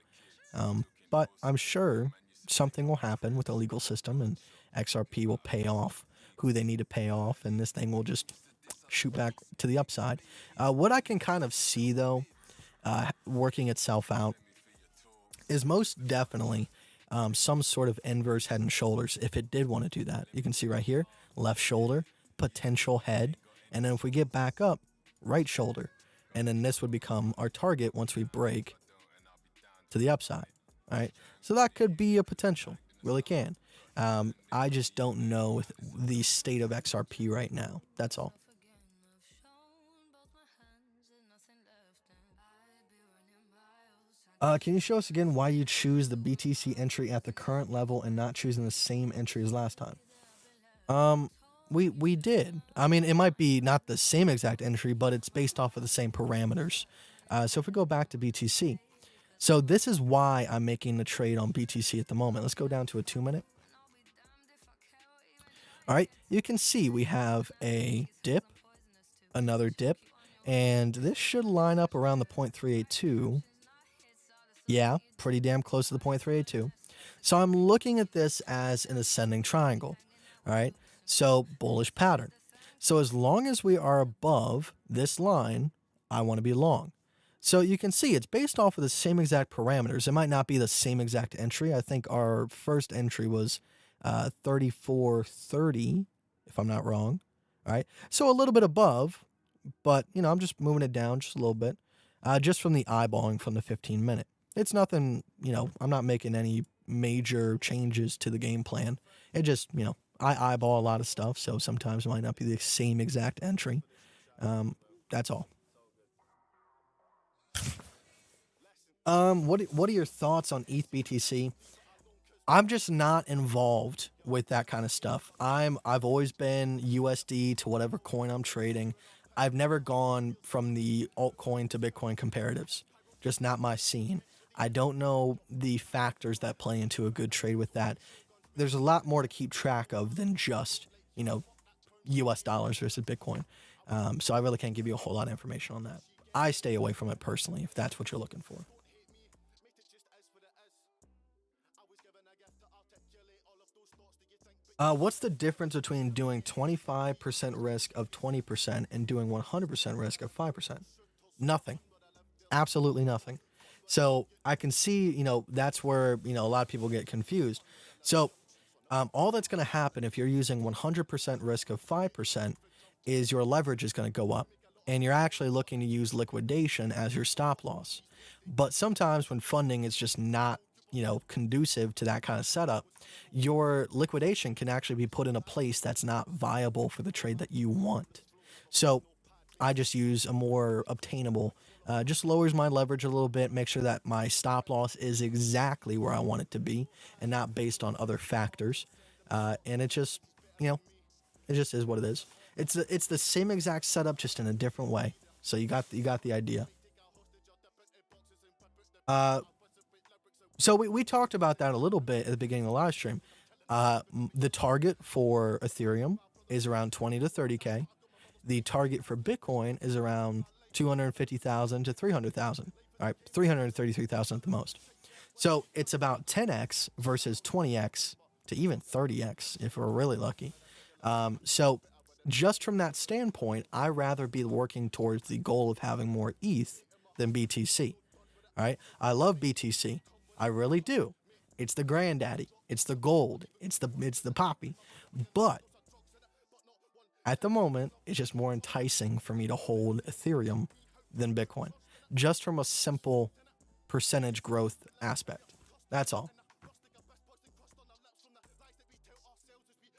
Speaker 4: But I'm sure something will happen with the legal system, and XRP will pay off who they need to pay off, and this thing will just shoot back to the upside. What I can kind of see, though, working itself out, is most definitely some sort of inverse head and shoulders if it did want to do that. You can see right here, left shoulder, potential head, and then if we get back up, right shoulder. And then this would become our target once we break to the upside. All right, so that could be a potential, really can. I just don't know the state of XRP right now. That's all. Can you show us again why you choose the BTC entry at the current level and not choosing the same entry as last time? We did. I mean, it might be not the same exact entry, but it's based off of the same parameters. So if we go back to BTC, so this is why I'm making the trade on BTC at the moment. Let's go down to a 2-minute. All right, you can see we have a dip, another dip, and this should line up around the 0.382. Yeah, pretty damn close to the 0.382. So I'm looking at this as an ascending triangle. All right, so bullish pattern. So as long as we are above this line, I want to be long. So you can see it's based off of the same exact parameters. It might not be the same exact entry. I think our first entry was 34.30, if I'm not wrong. All right, so a little bit above, but I'm just moving it down just a little bit, just from the eyeballing from the 15-minute. It's nothing, I'm not making any major changes to the game plan. It just, I eyeball a lot of stuff, so sometimes it might not be the same exact entry. That's all. What are your thoughts on ETH BTC? I'm just not involved with that kind of stuff. I've always been USD to whatever coin I'm trading. I've never gone from the altcoin to Bitcoin comparatives. Just not my scene. I don't know the factors that play into a good trade with that. There's a lot more to keep track of than just, US dollars versus Bitcoin. So I really can't give you a whole lot of information on that. I stay away from it personally if that's what you're looking for. What's the difference between doing 25% risk of 20% and doing 100% risk of 5%? Nothing. Absolutely nothing. So I can see, that's where, a lot of people get confused. So all that's going to happen if you're using 100% risk of 5% is your leverage is going to go up, and you're actually looking to use liquidation as your stop loss. But sometimes when funding is just not, conducive to that kind of setup, your liquidation can actually be put in a place that's not viable for the trade that you want. So I just use a more obtainable, just lowers my leverage a little bit, make sure that my stop loss is exactly where I want it to be and not based on other factors. And it just, it just is what it is. It's the same exact setup, just in a different way. So you got the idea. So we talked about that a little bit at the beginning of the live stream. The target for Ethereum is around 20 to 30K. The target for Bitcoin is around 250,000 to 300,000. All right, 333,000 at the most. So it's about 10x versus 20x to even 30x if we're really lucky. So just from that standpoint, I'd rather be working towards the goal of having more ETH than BTC. All right, I love BTC. I really do. It's the granddaddy. It's the gold. It's the poppy. But at the moment, it's just more enticing for me to hold Ethereum than Bitcoin, just from a simple percentage growth aspect. That's all.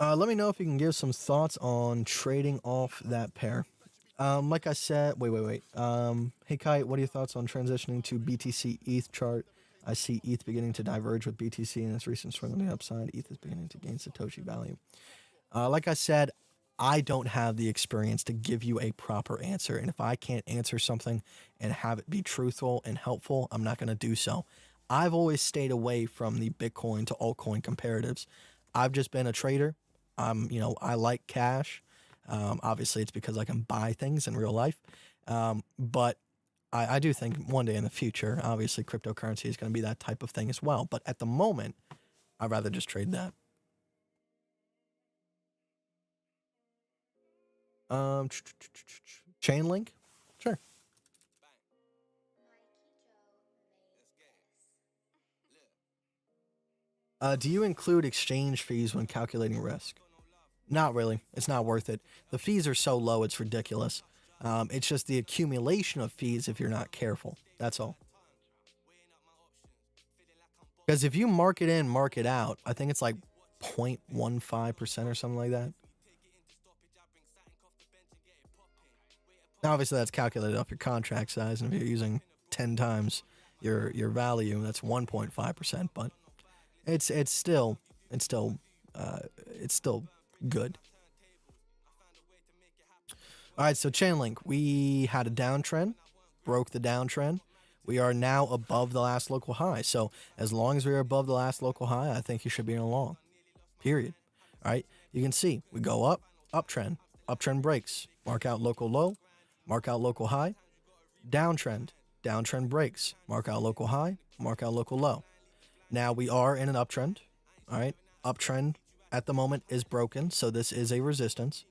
Speaker 4: Let me know if you can give some thoughts on trading off that pair. Like I said, wait. Hey Kite, what are your thoughts on transitioning to BTC ETH chart? I see ETH beginning to diverge with BTC in its recent swing on the upside. ETH is beginning to gain Satoshi value. Like I said, I don't have the experience to give you a proper answer. And if I can't answer something and have it be truthful and helpful, I'm not going to do so. I've always stayed away from the Bitcoin to altcoin comparatives. I've just been a trader. I like cash. Obviously, it's because I can buy things in real life. But I do think one day in the future, obviously, cryptocurrency is going to be that type of thing as well. But at the moment, I'd rather just trade that. Chainlink? Sure. Do you include exchange fees when calculating risk? Not really. It's not worth it. The fees are so low, it's ridiculous. It's just the accumulation of fees if you're not careful. That's all. Because if you mark it in, mark it out, I think it's like 0.15% or something like that. Now, obviously, that's calculated off your contract size, and if you're using 10 times your value, that's 1.5%. But it's still good. All right, so Chainlink, we had a downtrend, broke the downtrend. We are now above the last local high. So as long as we are above the last local high, I think you should be in a long. Period. All right, you can see we go up, uptrend, uptrend breaks, mark out local low, mark out local high, downtrend, downtrend breaks, mark out local high, mark out local low. Now we are in an uptrend. All right, uptrend at the moment is broken, so this is a resistance.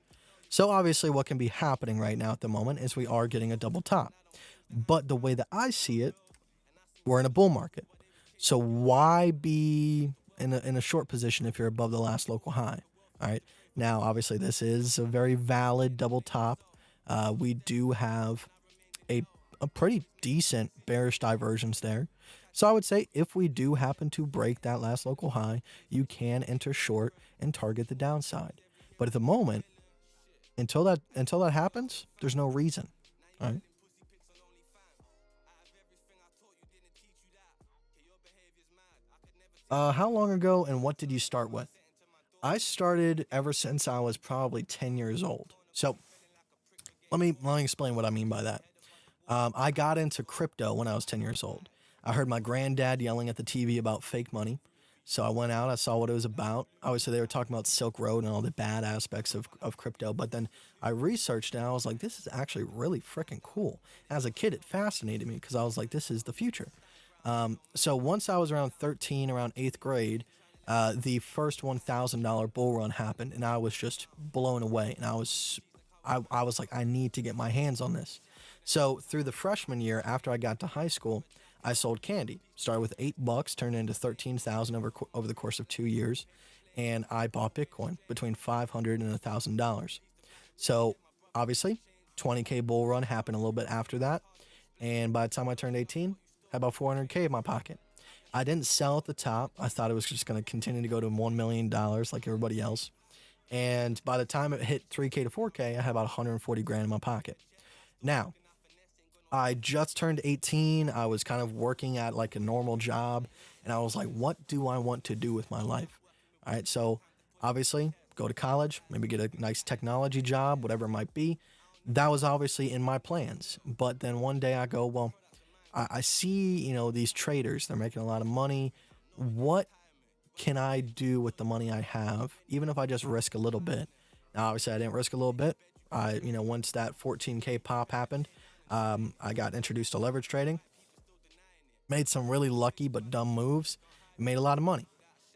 Speaker 4: So obviously what can be happening right now at the moment is we are getting a double top. But the way that I see it, we're in a bull market. So why be in a short position if you're above the last local high? All right. Now, obviously, this is a very valid double top. We do have a pretty decent bearish divergence there. So I would say if we do happen to break that last local high, you can enter short and target the downside. But at the moment, Until that happens, there's no reason. All right. How long ago and what did you start with? I started ever since I was probably 10 years old. So let me explain what I mean by that. I got into crypto when I was 10 years old. I heard my granddad yelling at the TV about fake money. So I went out, I saw what it was about. Obviously, they were talking about Silk Road and all the bad aspects of crypto. But then I researched and I was like, this is actually really freaking cool. As a kid, it fascinated me because I was like, this is the future. So once I was around 13, around 8th grade, the first $1,000 bull run happened, and I was just blown away. And I was like, I need to get my hands on this. So through the freshman year, after I got to high school, I sold candy. Started with $8, turned into 13,000 over the course of 2 years, and I bought Bitcoin between $500 and $1,000. So obviously, 20K bull run happened a little bit after that, and by the time I turned 18, I had about 400K in my pocket. I didn't sell at the top. I thought it was just going to continue to go to $1 million like everybody else. And by the time it hit 3K to 4K, I had about 140 grand in my pocket. Now, I just turned 18. I was kind of working at like a normal job. And I was like, what do I want to do with my life? All right. So obviously, go to college, maybe get a nice technology job, whatever it might be. That was obviously in my plans. But then one day I go, well, I see, these traders, they're making a lot of money. What can I do with the money I have, even if I just risk a little bit? Now, obviously, I didn't risk a little bit. Once that 14K pop happened, I got introduced to leverage trading, made some really lucky but dumb moves, and made a lot of money.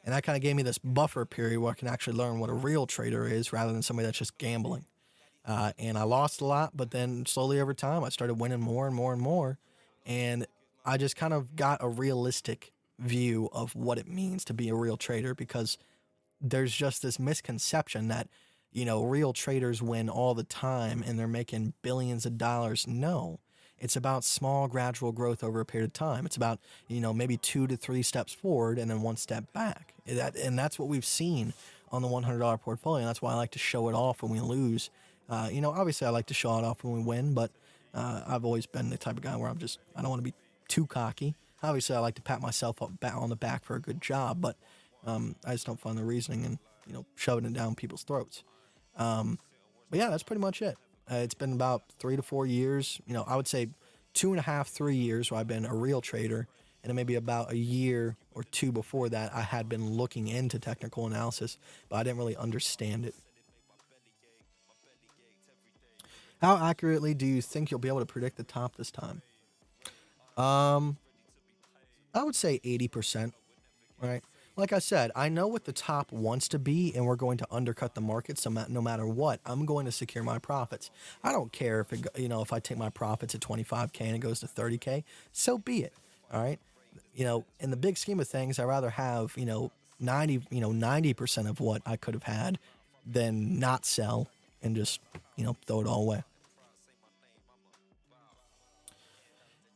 Speaker 4: And that kind of gave me this buffer period where I can actually learn what a real trader is rather than somebody that's just gambling. And I lost a lot, but then slowly over time, I started winning more and more and more. And I just kind of got a realistic view of what it means to be a real trader, because there's just this misconception that, real traders win all the time and they're making billions of dollars. No, it's about small gradual growth over a period of time. It's about, maybe 2 to 3 steps forward and then 1 step back. And that's what we've seen on the $100 portfolio. And that's why I like to show it off when we lose. Obviously I like to show it off when we win, but I've always been the type of guy where I don't want to be too cocky. Obviously, I like to pat myself on the back for a good job, but I just don't find the reasoning in, shoving it down people's throats. But yeah, that's pretty much it. It's been about 3 to 4 years. I would say 2.5, 3 years where I've been a real trader, and then maybe about a year or 2 before that, I had been looking into technical analysis, but I didn't really understand it. How accurately do you think you'll be able to predict the top this time? I would say 80%, right? Like I said, I know what the top wants to be, and we're going to undercut the market. So no matter what, I'm going to secure my profits. I don't care if if I take my profits at 25K and it goes to 30K, so be it. All right. In the big scheme of things, I'd rather have 90% of what I could have had than not sell and just throw it all away.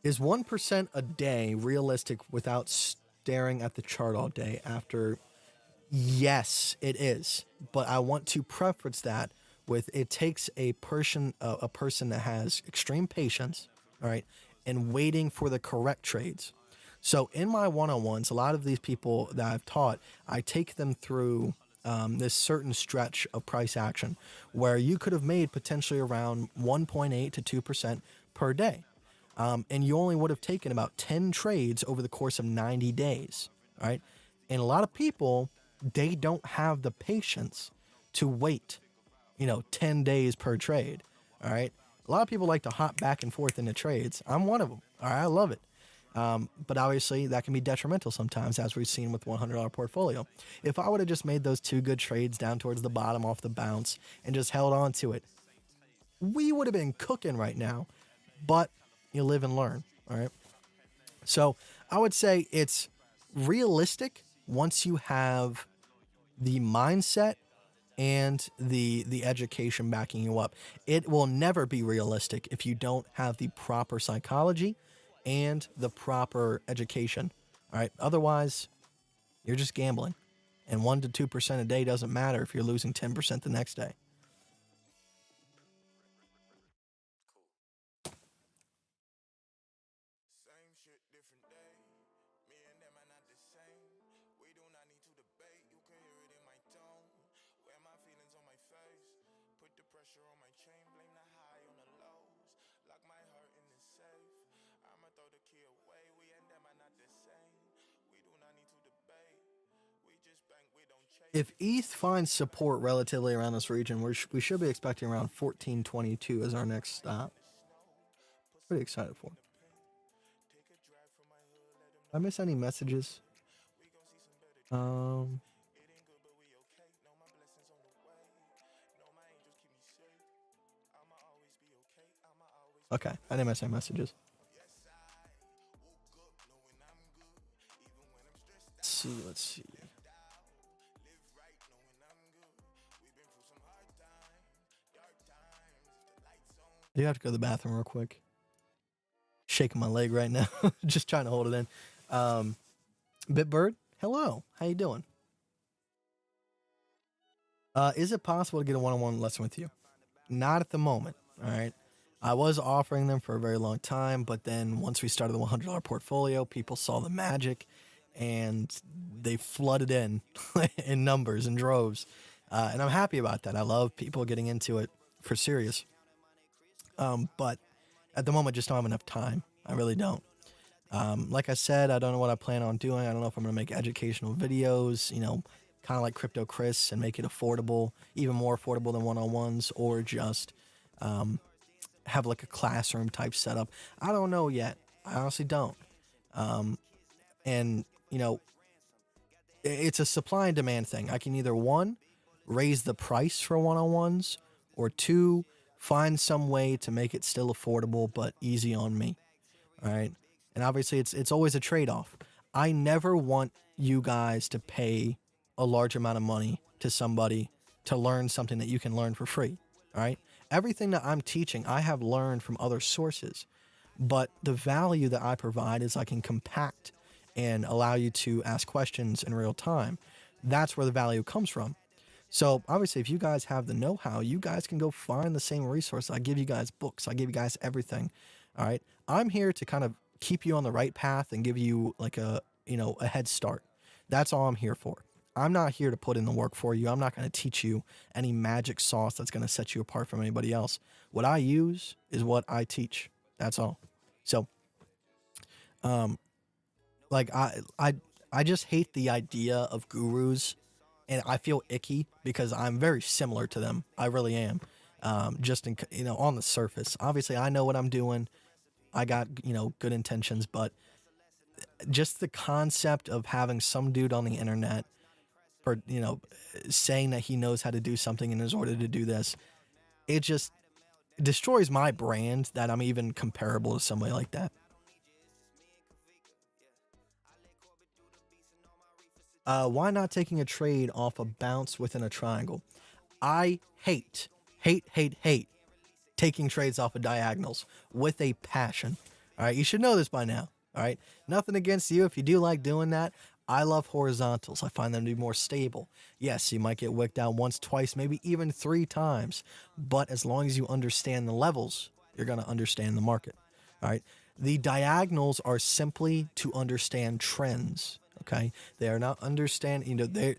Speaker 4: Is 1% a day realistic without staring at the chart all day after? Yes, it is. But I want to preface that with it takes a person that has extreme patience, all right, and waiting for the correct trades. So in my one-on-ones, a lot of these people that I've taught, I take them through this certain stretch of price action where you could have made potentially around 1.8 to 2% per day. And you only would have taken about 10 trades over the course of 90 days, all right? And a lot of people, they don't have the patience to wait, 10 days per trade, all right? A lot of people like to hop back and forth into trades. I'm one of them, all right? I love it. But obviously, that can be detrimental sometimes, as we've seen with $100 portfolio. If I would have just made those 2 good trades down towards the bottom off the bounce and just held on to it, we would have been cooking right now. But you live and learn, all right? So I would say it's realistic once you have the mindset and the education backing you up. It will never be realistic if you don't have the proper psychology and the proper education, all right? Otherwise, you're just gambling. And 1 to 2% a day doesn't matter if you're losing 10% the next day.
Speaker 2: different day. Me and them are not the same. We do not need to debate. You can hear it in my tone. Wear my feelings on my face. Put the pressure on my chain. Blame the high on the lows. Lock my heart in the safe. I'ma throw the key away. We and them are not the same. We do not need to debate. We just bank, we don't chase.
Speaker 4: If ETH finds support relatively around this region, we should be expecting around 1422 as our next stop. Pretty excited for it. Did I miss any messages? Okay, I didn't miss any messages. Let's see. You have to go to the bathroom real quick. Shaking my leg right now. Just trying to hold it in. Bitbird, hello. How you doing? Is it possible to get a one-on-one lesson with you? Not at the moment. All right. I was offering them for a very long time, but then once we started the $100 portfolio, people saw the magic and they flooded in in numbers and droves. And I'm happy about that. I love people getting into it for serious. But at the moment, just don't have enough time. I really don't. Like I said, I don't know what I plan on doing. I don't know if I'm going to make educational videos, you know, kind of like Crypto Chris and make it affordable, even more affordable than one-on-ones, or just have like a classroom type setup. I don't know yet. I honestly don't. And, you know, it's a supply and demand thing. I can either, one, raise the price for one-on-ones, or two, find some way to make it still affordable but easy on me. All right. And obviously it's always a trade-off. I never want you guys to pay a large amount of money to somebody to learn something that you can learn for free. All right. Everything that I'm teaching, I have learned from other sources, but the value that I provide is I can compact and allow you to ask questions in real time. That's where the value comes from. So obviously, if you guys have the know-how, you guys can go find the same resource. I give you guys books. I give you guys everything. All right. I'm here to kind of keep you on the right path and give you like a head start. That's all I'm here for. I'm not here to put in the work for you. I'm not going to teach you any magic sauce that's going to set you apart from anybody else. What I use is what I teach. That's all. So, like I just hate the idea of gurus, and I feel icky because I'm very similar to them. I really am. Just in, on the surface. Obviously, I know what I'm doing. I got, good intentions, but just the concept of having some dude on the internet for, saying that he knows how to do something in his order to do this, it just destroys my brand that I'm even comparable to somebody like that. Why not taking a trade off a bounce within a triangle? I hate taking trades off of diagonals with a passion. All right, you should know this by now. All right, nothing against you if you do like doing that. I love horizontals. I find them to be more stable. Yes, you might get wicked out once, twice, maybe even 3 times. But as long as you understand the levels, you're going to understand the market. All right, the diagonals are simply to understand trends. Okay, they are not understanding.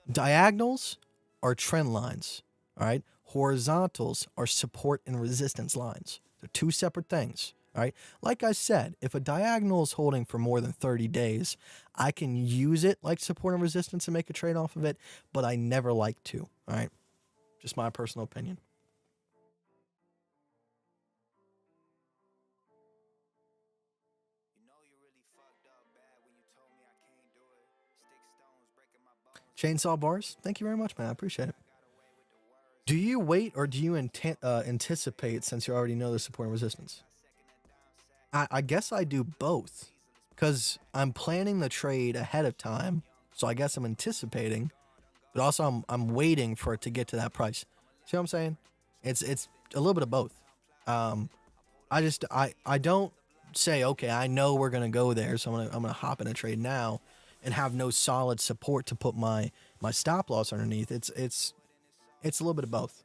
Speaker 4: Diagonals are trend lines. All right, horizontals are support and resistance lines. They're 2 separate things. All right. Like I said, if a diagonal is holding for more than 30 days, I can use it like support and resistance and make a trade off of it, but I never like to. All right. Just my personal opinion. Chainsaw bars. Thank you very much, man. I appreciate it. Do you wait or do you anticipate since you already know the support and resistance? I guess I do both because I'm planning the trade ahead of time. So I guess I'm anticipating, but also I'm waiting for it to get to that price. See what I'm saying? It's a little bit of both. I don't say, okay, I know we're going to go there. So I'm going to hop in a trade now and have no solid support to put my stop loss underneath. It's a little bit of both.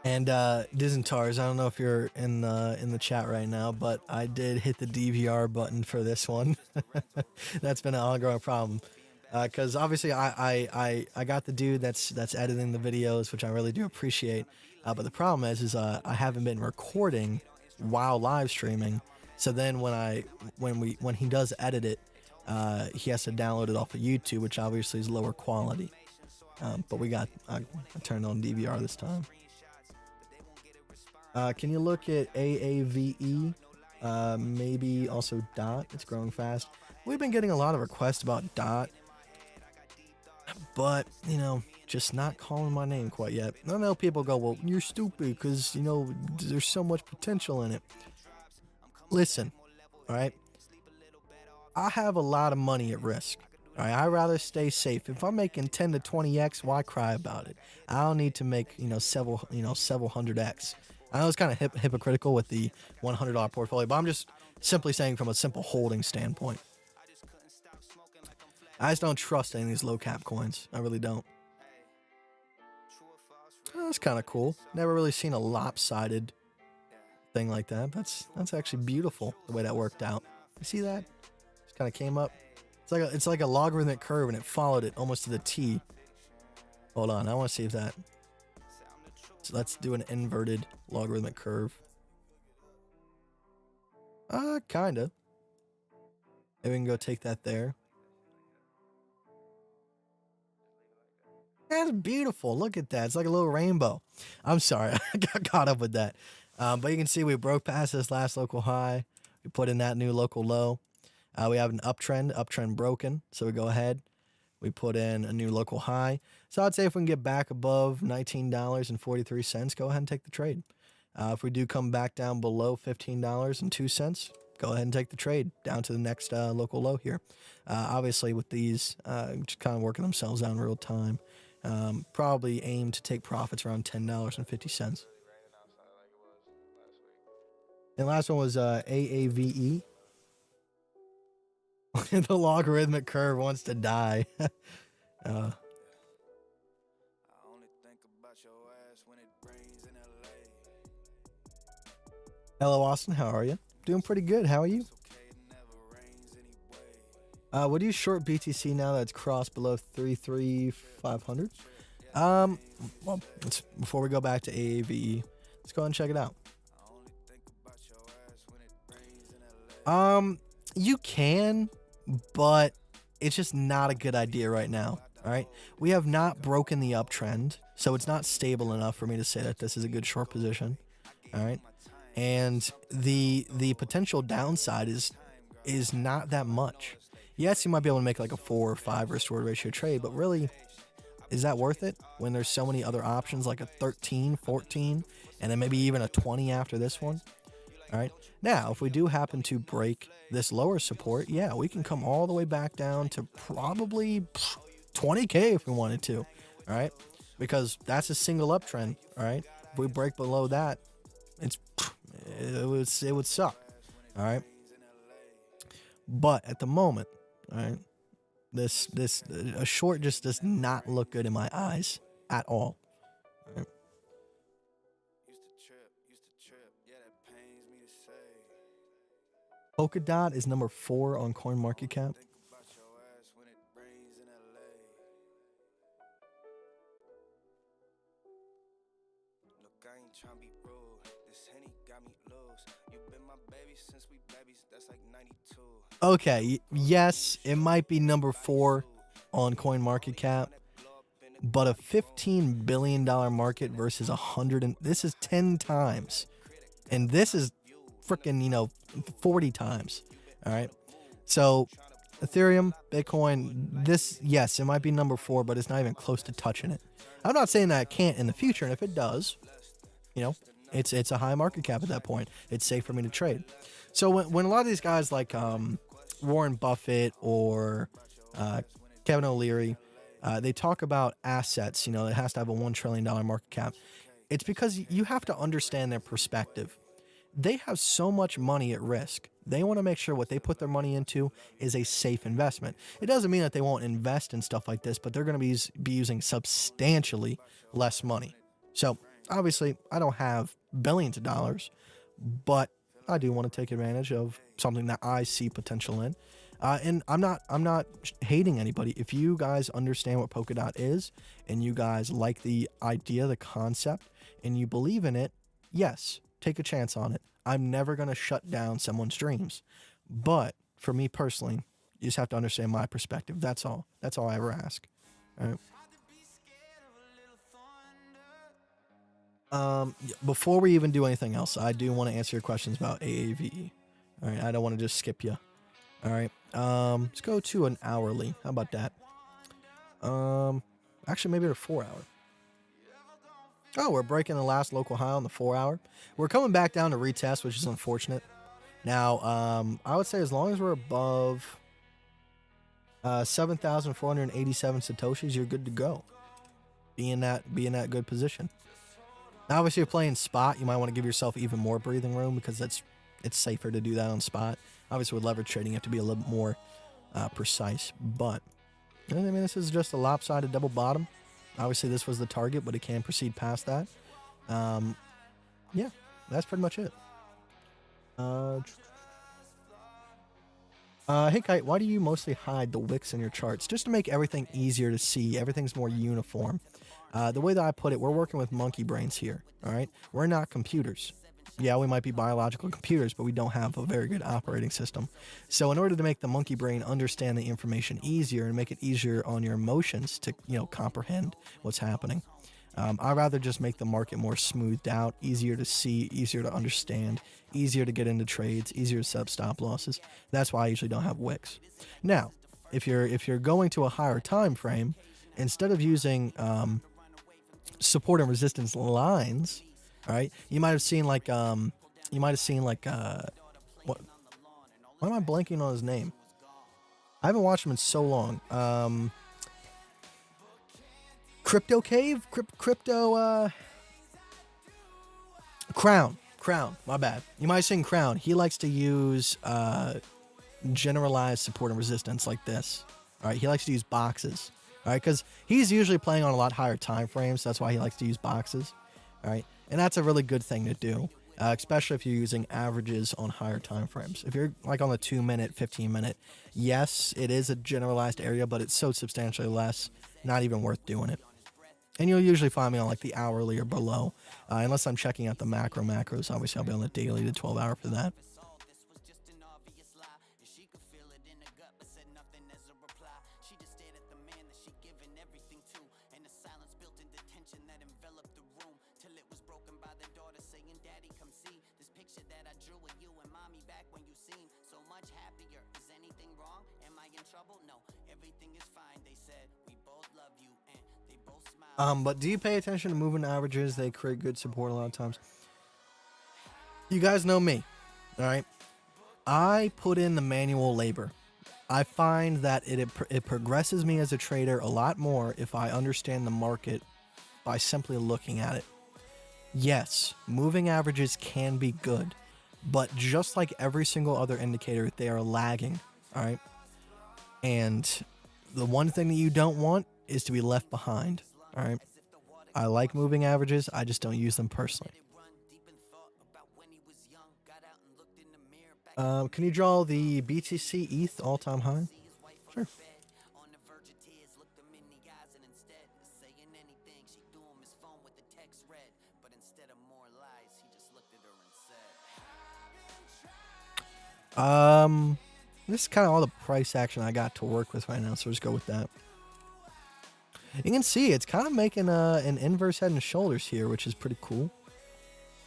Speaker 4: And Dizentars, I don't know if you're in the chat right now, but I did hit the DVR button for this one. That's been an ongoing problem. Because obviously I got the dude that's editing the videos, which I really do appreciate. But the problem is I haven't been recording while live streaming. So then when he does edit it, he has to download it off of YouTube, which obviously is lower quality. But I turned on DVR this time. Can you look at AAVE? Maybe also DOT. It's growing fast. We've been getting a lot of requests about DOT. But, you know, just not calling my name quite yet. I know people go, well, you're stupid because, you know, there's so much potential in it. Listen, all right? I have a lot of money at risk. All right, I'd rather stay safe. If I'm making 10 to 20x, why cry about it? I don't need to make, several hundred x. I know it's kind of hypocritical with the $100 portfolio, but I'm just simply saying from a simple holding standpoint. I just don't trust any of these low cap coins. I really don't. Oh, that's kind of cool. Never really seen a lopsided thing like that. That's actually beautiful the way that worked out. You see that? Just kind of came up. It's like a logarithmic curve, and it followed it almost to the T. Hold on, I want to see if that. So let's do an inverted logarithmic curve. Kinda. Maybe we can go take that there. That's beautiful. Look at that. It's like a little rainbow. I'm sorry, I got caught up with that. But you can see we broke past this last local high. We put in that new local low. We have an uptrend broken. So we go ahead. We put in a new local high. So I'd say if we can get back above $19.43, go ahead and take the trade. If we do come back down below $15.02, go ahead and take the trade down to the next local low here. Obviously with these just kind of working themselves out in real time. Probably aim to take profits around $10.50. And last one was AAVE. The logarithmic curve wants to die. Hello, Austin. How are you? Doing pretty good. How are you? Would you short BTC now that's crossed below 33,500? Well, before we go back to AAVE, let's go ahead and check it out. You can, but it's just not a good idea right now. All right, we have not broken the uptrend, so it's not stable enough for me to say that this is a good short position. All right, and the potential downside is not that much. Yes, you might be able to make like a 4 or 5 risk reward ratio trade, but really, is that worth it when there's so many other options like a 13, 14, and then maybe even a 20 after this one? All right. Now, if we do happen to break this lower support, yeah, we can come all the way back down to probably 20K if we wanted to. All right. Because that's a single uptrend. All right. If we break below that, it would suck. All right. But at the moment, all right, a short just does not look good in my eyes at all. All right. Polkadot is number 4 on CoinMarketCap. Okay, yes, it might be number 4 on CoinMarketCap, but a $15 billion market versus 100, this is 10 times, and this is freaking 40 times. All right, so Ethereum, Bitcoin, this, yes, it might be number 4, but it's not even close to touching it. I'm not saying that it can't in the future, and if it does, it's a high market cap at that point. It's safe for me to trade. So when a lot of these guys like Warren Buffett or Kevin O'Leary, they talk about assets, it has to have a $1 trillion market cap. It's because you have to understand their perspective. They have so much money at risk. They want to make sure what they put their money into is a safe investment. It doesn't mean that they won't invest in stuff like this, but they're going to be using substantially less money. So Obviously, I don't have billions of dollars, but I do want to take advantage of something that I see potential in. And I'm not hating anybody. If you guys understand what Polkadot is and you guys like the idea, the concept, and you believe in it, yes, take a chance on it. I'm never going to shut down someone's dreams. But for me personally, you just have to understand my perspective. That's all. That's all I ever ask. All right. Before we even do anything else, I do want to answer your questions about AAVE. All right, I don't want to just skip you. All right, let's go to an hourly. How about that? Actually, maybe a 4 hour. Oh, we're breaking the last local high on the 4 hour. We're coming back down to retest, which is unfortunate. Now, I would say as long as we're above 7,487 satoshis, you're good to go. Be in that good position. Now, obviously, if you're playing spot, you might want to give yourself even more breathing room because it's safer to do that on spot. Obviously, with leverage trading, you have to be a little more precise. But, I mean, this is just a lopsided double bottom. Obviously, this was the target, but it can proceed past that. Yeah, that's pretty much it. Hey, Kite, why do you mostly hide the wicks in your charts? Just to make everything easier to see. Everything's more uniform. The way that I put it, we're working with monkey brains here, all right? We're not computers. Yeah, we might be biological computers, but we don't have a very good operating system. So in order to make the monkey brain understand the information easier and make it easier on your emotions to, comprehend what's happening, I'd rather just make the market more smoothed out, easier to see, easier to understand, easier to get into trades, easier to set up stop losses. That's why I usually don't have wicks. Now, if you're going to a higher time frame, instead of using support and resistance lines, all right, you might have seen what? Why am I blanking on his name? I haven't watched him in so long. Crypto Cave? Crown, my bad. You might have seen Crown. He likes to use generalized support and resistance like this. All right, he likes to use boxes. All right, because he's usually playing on a lot higher time frames. That's why he likes to use boxes. All right, and that's a really good thing to do, especially if you're using averages on higher time frames. If you're like on the 2-minute, 15-minute, yes, it is a generalized area, but it's so substantially less, not even worth doing it. And you'll usually find me on like the hourly or below, unless I'm checking out the macros. Obviously, I'll be on the daily to 12 hour for that. But do you pay attention to moving averages? They create good support a lot of times. You guys know me, all right? I put in the manual labor. I find that it progresses me as a trader a lot more if I understand the market by simply looking at it. Yes, moving averages can be good, but just like every single other indicator, they are lagging, all right? And the one thing that you don't want is to be left behind. All right. I like moving averages. I just don't use them personally. Can you draw the BTC ETH all-time high? Sure. This is kind of all the price action I got to work with right now, so just go with that. You can see it's kind of making an inverse head and shoulders here, which is pretty cool.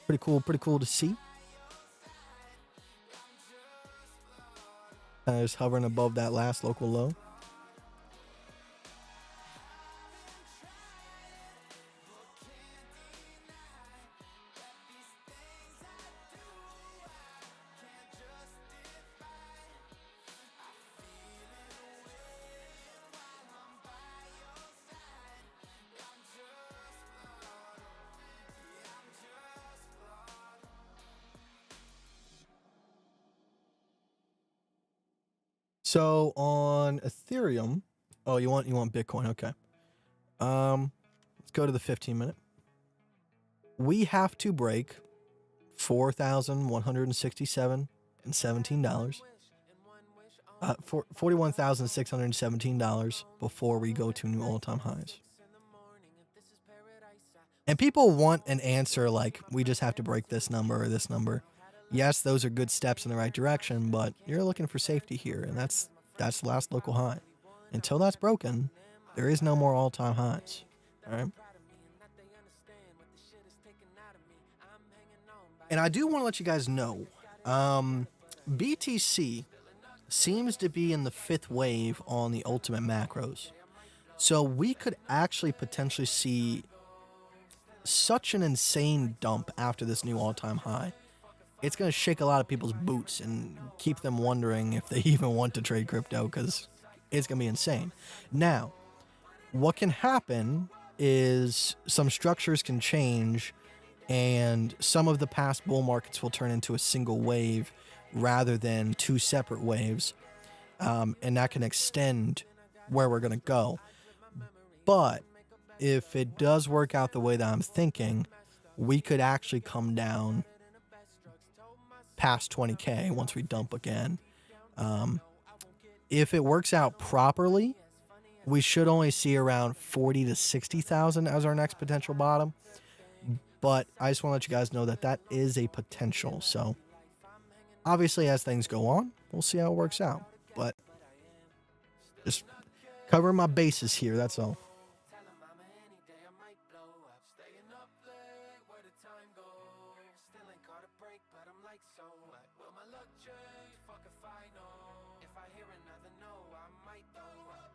Speaker 4: Pretty cool to see. Just hovering above that last local low. So on Ethereum, oh, you want Bitcoin? Okay. Let's go to the 15-minute. we have to break $4,167.17, $41,617 before we go to new all-time highs. And people want an answer like, we just have to break this number or this number. Yes, those are good steps in the right direction, but you're looking for safety here, and that's the last local high. Until that's broken, there is no more all-time highs. All right. And I do want to let you guys know, BTC seems to be in the 5th wave on the ultimate macros. So we could actually potentially see such an insane dump after this new all-time high. It's going to shake a lot of people's boots and keep them wondering if they even want to trade crypto, because it's going to be insane. Now, what can happen is some structures can change, and some of the past bull markets will turn into a single wave rather than 2 separate waves, and that can extend where we're going to go. But if it does work out the way that I'm thinking, we could actually come down past 20K once we dump again. If it works out properly, we should only see around 40 to 60,000 as our next potential bottom. But I just want to let you guys know that that is a potential. So obviously, as things go on, we'll see how it works out. But just covering my bases here, that's all.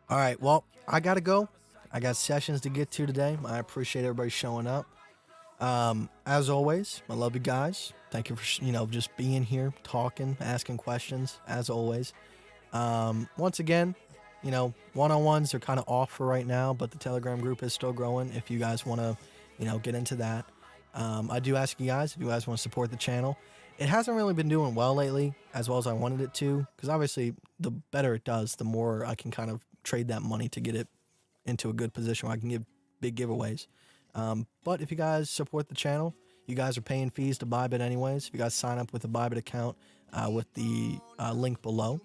Speaker 4: All right, well, I got to go. I got sessions to get to today. I appreciate everybody showing up. As always, I love you guys. Thank you for, just being here, talking, asking questions, as always. Once again, one-on-ones are kind of off for right now, but the Telegram group is still growing if you guys want to, get into that. I do ask you guys if you guys want to support the channel. It hasn't really been doing well lately, as well as I wanted it to, because obviously the better it does, the more I can kind of trade that money to get it into a good position where I can give big giveaways. But if you guys support the channel, you guys are paying fees to Bybit anyways. If you guys sign up with a Bybit account with the link below,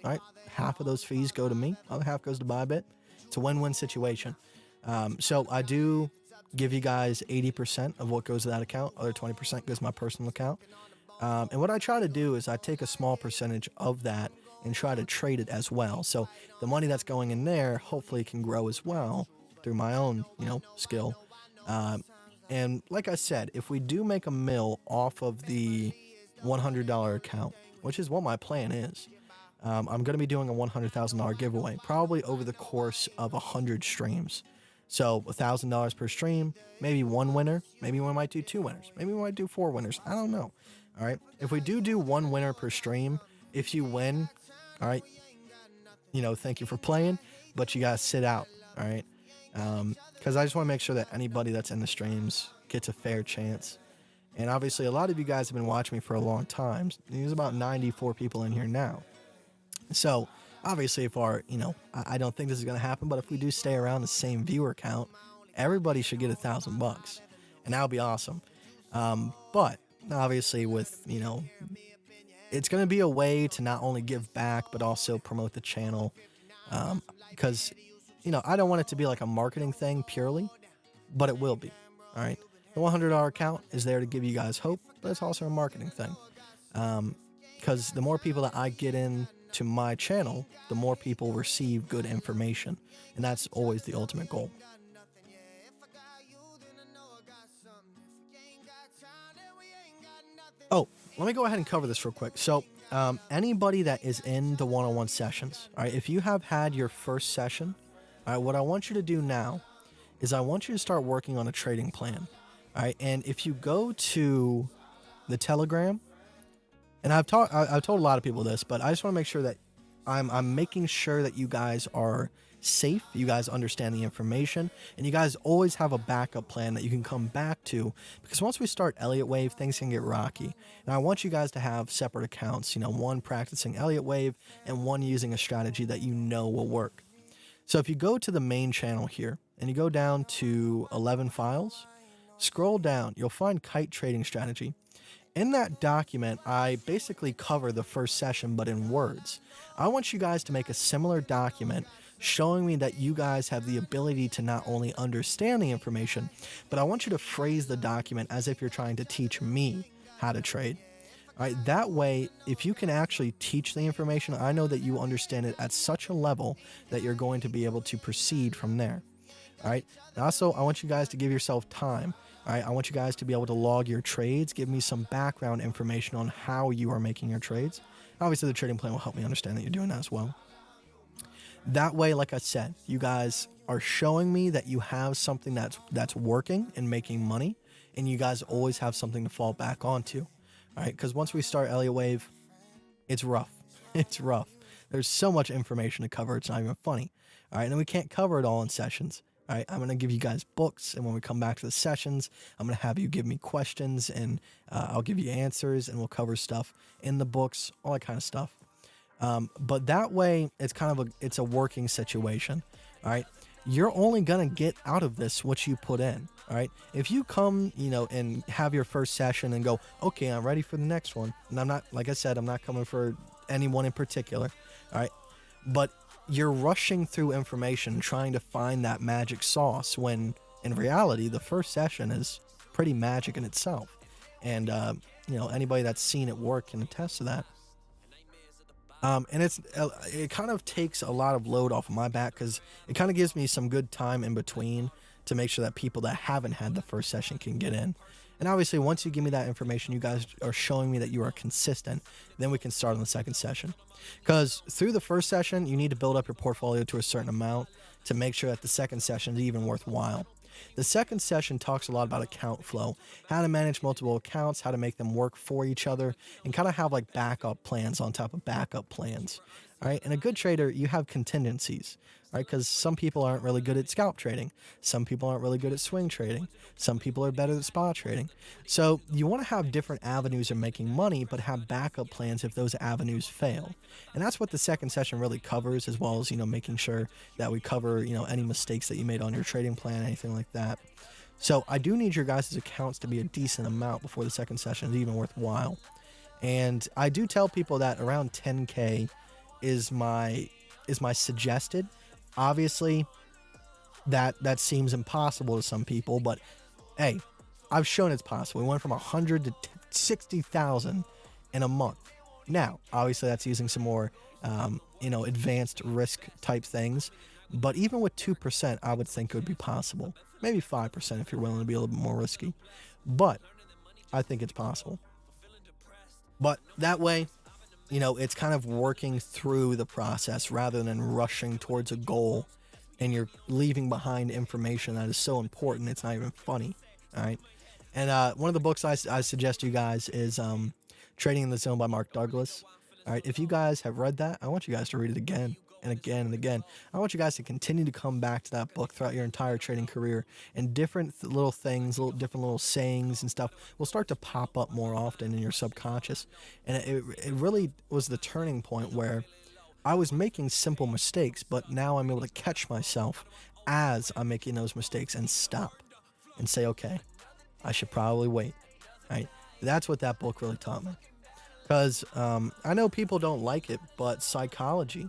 Speaker 4: all right, half of those fees go to me, other half goes to Bybit. It's a win-win situation. So I do give you guys 80% of what goes to that account. Other 20% goes to my personal account. And what I try to do is I take a small percentage of that and try to trade it as well. So the money that's going in there hopefully can grow as well through my own, skill. And like I said, if we do make a mill off of the $100 account, which is what my plan is, I'm going to be doing a $100,000 giveaway, probably over the course of 100 streams. So $1,000 per stream, maybe 1 winner, maybe we might do 2 winners, maybe we might do 4 winners. I don't know. All right. If we do 1 winner per stream, if you win, all right, thank you for playing, but you guys sit out. All right. Because I just want to make sure that anybody that's in the streams gets a fair chance. And obviously, a lot of you guys have been watching me for a long time. There's about 94 people in here now. So obviously, if our, I don't think this is going to happen, but if we do stay around the same viewer count, everybody should get $1,000, and that would be awesome. But obviously, with it's going to be a way to not only give back but also promote the channel, because I don't want it to be like a marketing thing purely, but it will be. All right, the $100 account is there to give you guys hope, but it's also a marketing thing, because the more people that I get in to my channel, the more people receive good information, and that's always the ultimate goal. Oh, let me go ahead and cover this real quick. So anybody that is in the one-on-one sessions, all right, if you have had your first session, all right, what I want you to do now is I want you to start working on a trading plan. All right, and if you go to the Telegram, and I've told a lot of people this, but I just want to make sure that I'm making sure that you guys are safe, you guys understand the information, and you guys always have a backup plan that you can come back to, because once we start Elliott Wave, things can get rocky. And I want you guys to have separate accounts, one practicing Elliott Wave and one using a strategy that will work. So if you go to the main channel here and you go down to 11 files, scroll down, you'll find Kite trading strategy. In that document, I basically cover the first session, but in words. I want you guys to make a similar document showing me that you guys have the ability to not only understand the information, but I want you to phrase the document as if you're trying to teach me how to trade. All right, that way, if you can actually teach the information, I know that you understand it at such a level that you're going to be able to proceed from there. All right, and also, I want you guys to give yourself time. All right, I want you guys to be able to log your trades, give me some background information on how you are making your trades. Obviously, the trading plan will help me understand that you're doing that as well. That way, like I said, you guys are showing me that you have something that's working and making money, and you guys always have something to fall back onto. All right, because once we start Elliott Wave, it's rough. It's rough. There's so much information to cover, it's not even funny. All right, and we can't cover it all in sessions. All right, I'm going to give you guys books, and when we come back to the sessions, I'm going to have you give me questions, and I'll give you answers, and we'll cover stuff in the books, all that kind of stuff. But that way, it's kind of it's a working situation. All right, you're only going to get out of this what you put in. All right, if you come, and have your first session and go, okay, I'm ready for the next one, and I'm not, like I said, I'm not coming for anyone in particular. All right, but you're rushing through information trying to find that magic sauce when in reality the first session is pretty magic in itself, and anybody that's seen it work can attest to that. And it kind of takes a lot of load off of my back because it kind of gives me some good time in between to make sure that people that haven't had the first session can get in. And obviously, once you give me that information, you guys are showing me that you are consistent, then we can start on the second session. Because through the first session, you need to build up your portfolio to a certain amount to make sure that the second session is even worthwhile. The second session talks a lot about account flow, how to manage multiple accounts, how to make them work for each other, and kind of have like backup plans on top of backup plans. All right, and a good trader, you have contingencies, right? Because some people aren't really good at scalp trading. Some people aren't really good at swing trading. Some people are better at spot trading. So you want to have different avenues of making money, but have backup plans if those avenues fail. And that's what the second session really covers, as well as, making sure that we cover, any mistakes that you made on your trading plan, anything like that. So I do need your guys' accounts to be a decent amount before the second session is even worthwhile. And I do tell people that around 10K is my suggested. Obviously, that seems impossible to some people, but hey, I've shown it's possible. We went from 100 to 60,000 in a month. Now, obviously, that's using some more, advanced risk type things. But even with 2%, I would think it would be possible. Maybe 5% if you're willing to be a little bit more risky. But I think it's possible. But that way, it's kind of working through the process rather than rushing towards a goal, and you're leaving behind information that is so important it's not even funny. All right, and one of the books I suggest you guys is Trading in the Zone by Mark Douglas. All right, if you guys have read that, I want you guys to read it again and again and again. I want you guys to continue to come back to that book throughout your entire trading career, and different little things, different little sayings and stuff will start to pop up more often in your subconscious. And it really was the turning point where I was making simple mistakes, but now I'm able to catch myself as I'm making those mistakes and stop and say, okay, I should probably wait. Right? That's what that book really taught me. Because I know people don't like it, but psychology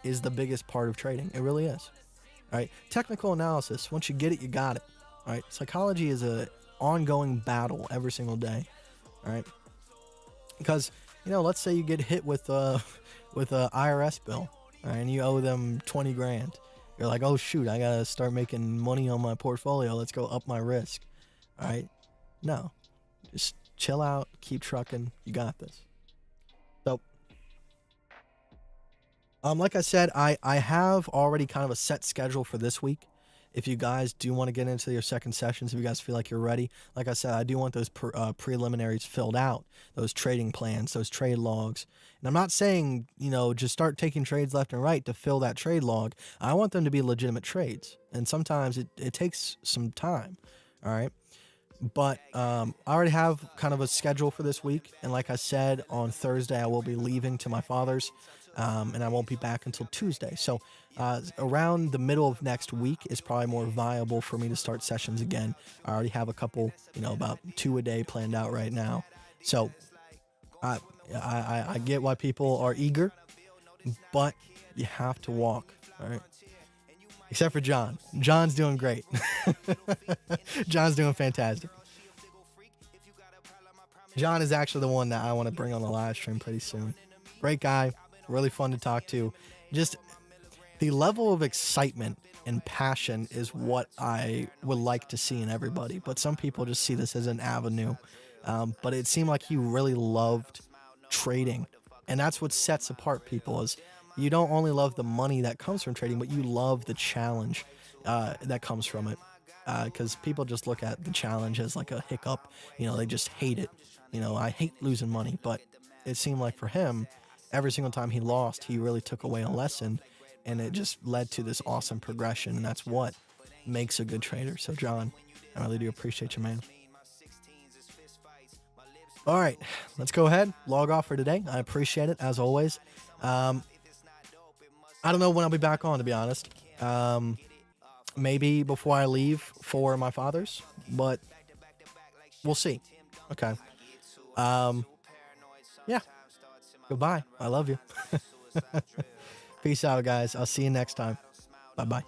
Speaker 4: is the biggest part of trading. It really is. All right, technical analysis. Once you get it, you got it. All right, psychology is a ongoing battle every single day. All right, because let's say you get hit with a IRS bill, all right, and you owe them 20 grand. You're like, oh shoot, I gotta start making money on my portfolio. Let's go up my risk. All right, no, just chill out, keep trucking. You got this. So. Like I said, I have already kind of a set schedule for this week. If you guys do want to get into your second sessions, if you guys feel like you're ready, like I said, I do want those preliminaries filled out, those trading plans, those trade logs. And I'm not saying, just start taking trades left and right to fill that trade log. I want them to be legitimate trades. And sometimes it takes some time. All right. But I already have kind of a schedule for this week. And like I said, on Thursday, I will be leaving to my father's. and I won't be back until Tuesday. So around the middle of next week is probably more viable for me to start sessions again. I already have a couple, about 2 a day planned out right now. So I get why people are eager, but you have to walk, all right? Except for John. John's doing great. John's doing fantastic. John is actually the one that I want to bring on the live stream pretty soon. Great guy, really fun to talk to. Just the level of excitement and passion is what I would like to see in everybody. But some people just see this as an avenue. But it seemed like he really loved trading. And that's what sets apart people, is you don't only love the money that comes from trading, but you love the challenge that comes from it. Because people just look at the challenge as like a hiccup. They just hate it. I hate losing money. But it seemed like for him, every single time he lost, he really took away a lesson. And it just led to this awesome progression. And that's what makes a good trader. So, John, I really do appreciate you, man. All right, let's go ahead, log off for today. I appreciate it, as always. I don't know when I'll be back on, to be honest. Maybe before I leave for my father's, but we'll see. Okay. Yeah. Goodbye. I love you. Peace out, guys. I'll see you next time. Bye-bye.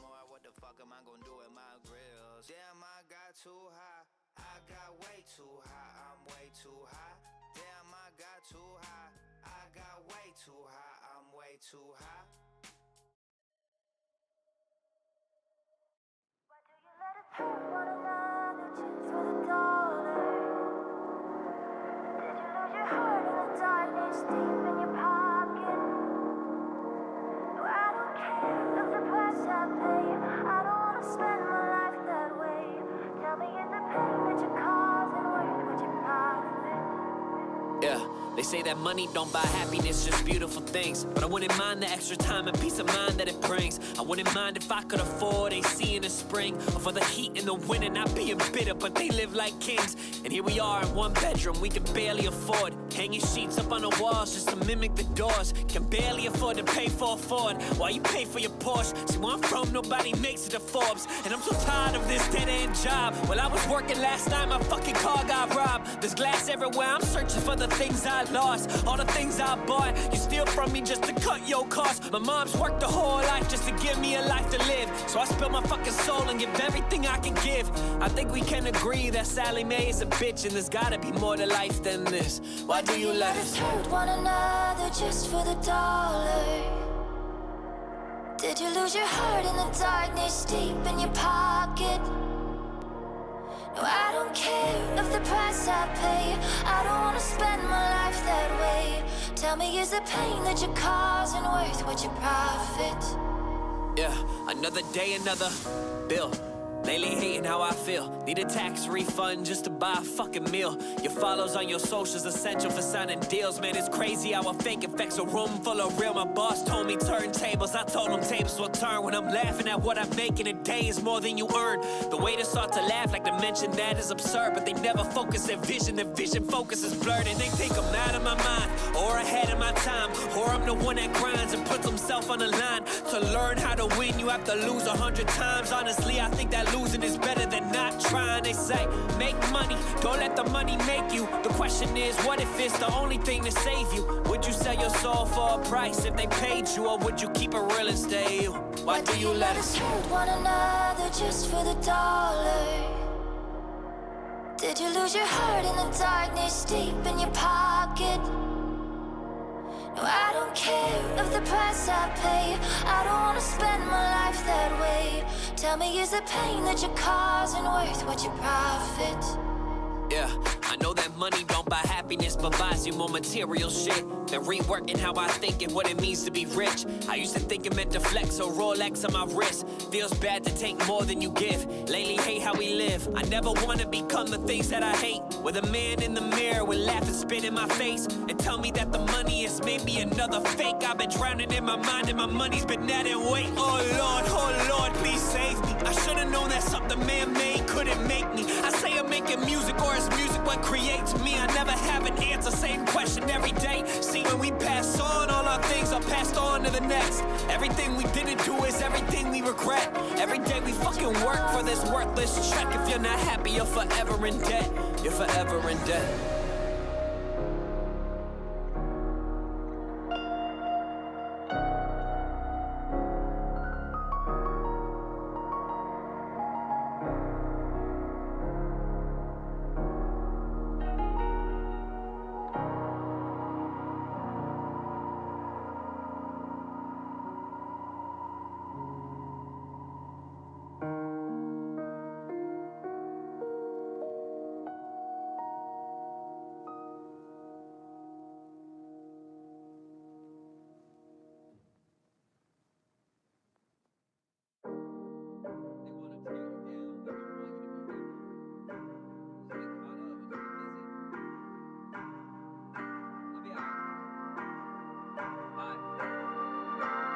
Speaker 1: Yeah, they say that money don't buy happiness, just beautiful things. But I wouldn't mind the extra time and peace of mind that it brings. I wouldn't mind if I could afford AC in the spring, or for the heat in the winter, not being bitter, but they live like kings. And here we are in one bedroom we can barely afford, hanging sheets up on the walls just to mimic the doors. Can barely afford to pay for a Ford while you pay for your Porsche. See where I'm from, nobody makes it to Forbes, and I'm so tired of this dead-end job. While I was working last night, my fucking car got robbed. There's glass everywhere, I'm searching for the things I lost, all the things I bought. You steal from me just to cut your cost. My mom's worked a whole life just to give me a life to live, so I spill my fucking soul and give everything I can give. I think we can agree that Sally Mae is a bitch, and there's gotta be more to life than this. Why do you let us
Speaker 5: hurt one another just for the dollar? Did you lose your heart in the darkness deep in your pocket? No, I don't care of the price I pay. I don't wanna spend my life that way. Tell me, is the pain that you're causing worth what you profit?
Speaker 1: Yeah, another day, another bill. Lately hating how I feel. Need a tax refund just to buy a fucking meal. Your follows on your socials essential for signing deals. Man, it's crazy how a fake affects a room full of real. My boss told me turn tables. I told him tables will turn. When I'm laughing at what I make in a day is more than you earn. The way to start to laugh, like to mention that is absurd, but they never focus their vision. Their vision focus is blurred, and they think I'm out of my mind or ahead of my time, or I'm the one that grinds and puts himself on the line. To learn how to win, you have to lose 100 times. Honestly, I think that losing is better than not trying. They say, make money, don't let the money make you. The question is, what if it's the only thing to save you? Would you sell your soul for a price if they paid you, or would you keep it real and stay you? Why do you let us
Speaker 5: hurt one another just for the dollar? Did you lose your heart in the darkness deep in your pocket? No, I don't care of the price I pay. I don't wanna spend my life that way. Tell me, is the pain that you're causing worth what you profit?
Speaker 1: Yeah, I know that money don't buy happiness, but buys you more material shit. Been reworking how I think and what it means to be rich. I used to think it meant to flex, a Rolex on my wrist. Feels bad to take more than you give. Lately hate how we live. I never wanna become the things that I hate. With a man in the mirror with laugh and spit in my face and tell me that the money is maybe another fake. I've been drowning in my mind and my money's been at it. Wait, oh Lord, please save me. I should've known that something man-made couldn't make me. I say I'm making music, or is music what creates me. I never have an answer, same question every day. See, when we pass on, all our things are passed on to the next. Everything we didn't do is everything we regret. Every day we fucking work for this worthless check. If you're not happy, you're forever in debt. You're forever in debt.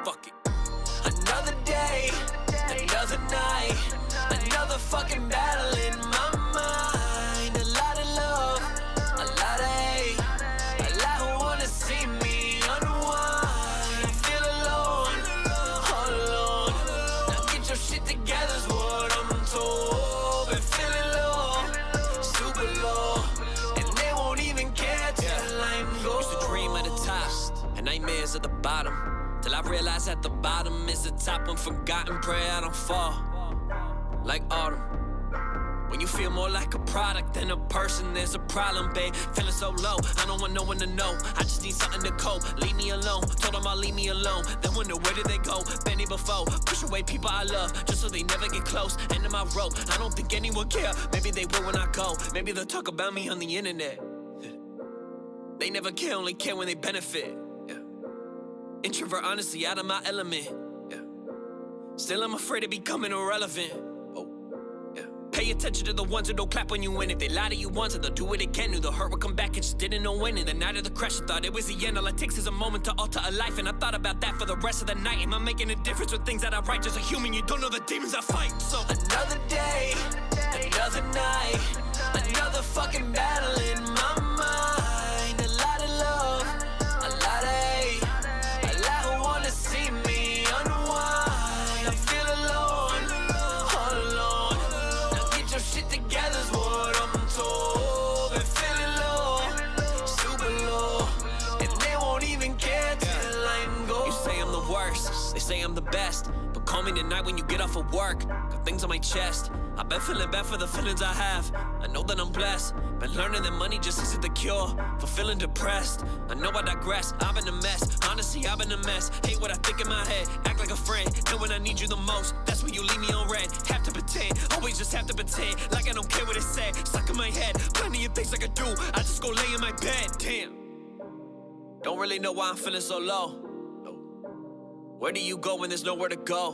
Speaker 1: Fuck it. Another day, another night, another fucking battle in my mind. A lot of love, a lot of hate, a lot who wanna see me unwind. I feel alone, all alone. Now get your shit together is what I'm told. Been feeling low, super low, and they won't even care till I'm gone. Used to dream of the top and nightmares at the bottom. Till I realize at the bottom is the top. When forgotten, pray I don't fall like autumn. When you feel more like a product than a person, there's a problem, babe. Feeling so low, I don't want no one to know. I just need something to cope, leave me alone. Told them I'll leave me alone, then wonder where did they go? Been here before, push away people I love, just so they never get close. End of my rope, I don't think anyone care. Maybe they will when I go, maybe they'll talk about me on the internet. They never care, only care when they benefit. Introvert, honestly, out of my element. Yeah. Still, I'm afraid of becoming irrelevant. Oh, yeah. Pay attention to the ones who don't clap when you win. If they lie to you once, and they'll do it again. Knew the hurt would come back and just didn't know when. And the night of the crash, I thought it was the end. All it takes is a moment to alter a life. And I thought about that for the rest of the night. Am I making a difference with things that I write? As a human, you don't know the demons I fight. So another day, another night, another fucking battle in my mind. A lot of love, a lot of hate. See me unwind. I feel alone, all alone. Now get your shit together is what I'm told. Been feeling low, super low, and they won't even care till I'm gone. You say I'm the worst, they say I'm the best, but call me tonight when you get off of work. Got things on my chest. I've been feeling bad for the feelings I have. I know that I'm blessed. Been learning that money just isn't the cure for feeling depressed. I know I digress, I've been a mess. Honestly, I've been a mess. Hate what I think in my head, act like a friend. And when I need you the most, that's when you leave me on red. Have to pretend, always just have to pretend like I don't care what it said. Stuck in my head, plenty of things I could do. I just go lay in my bed, damn. Don't really know why I'm feeling so low. Where do you go when there's nowhere to go?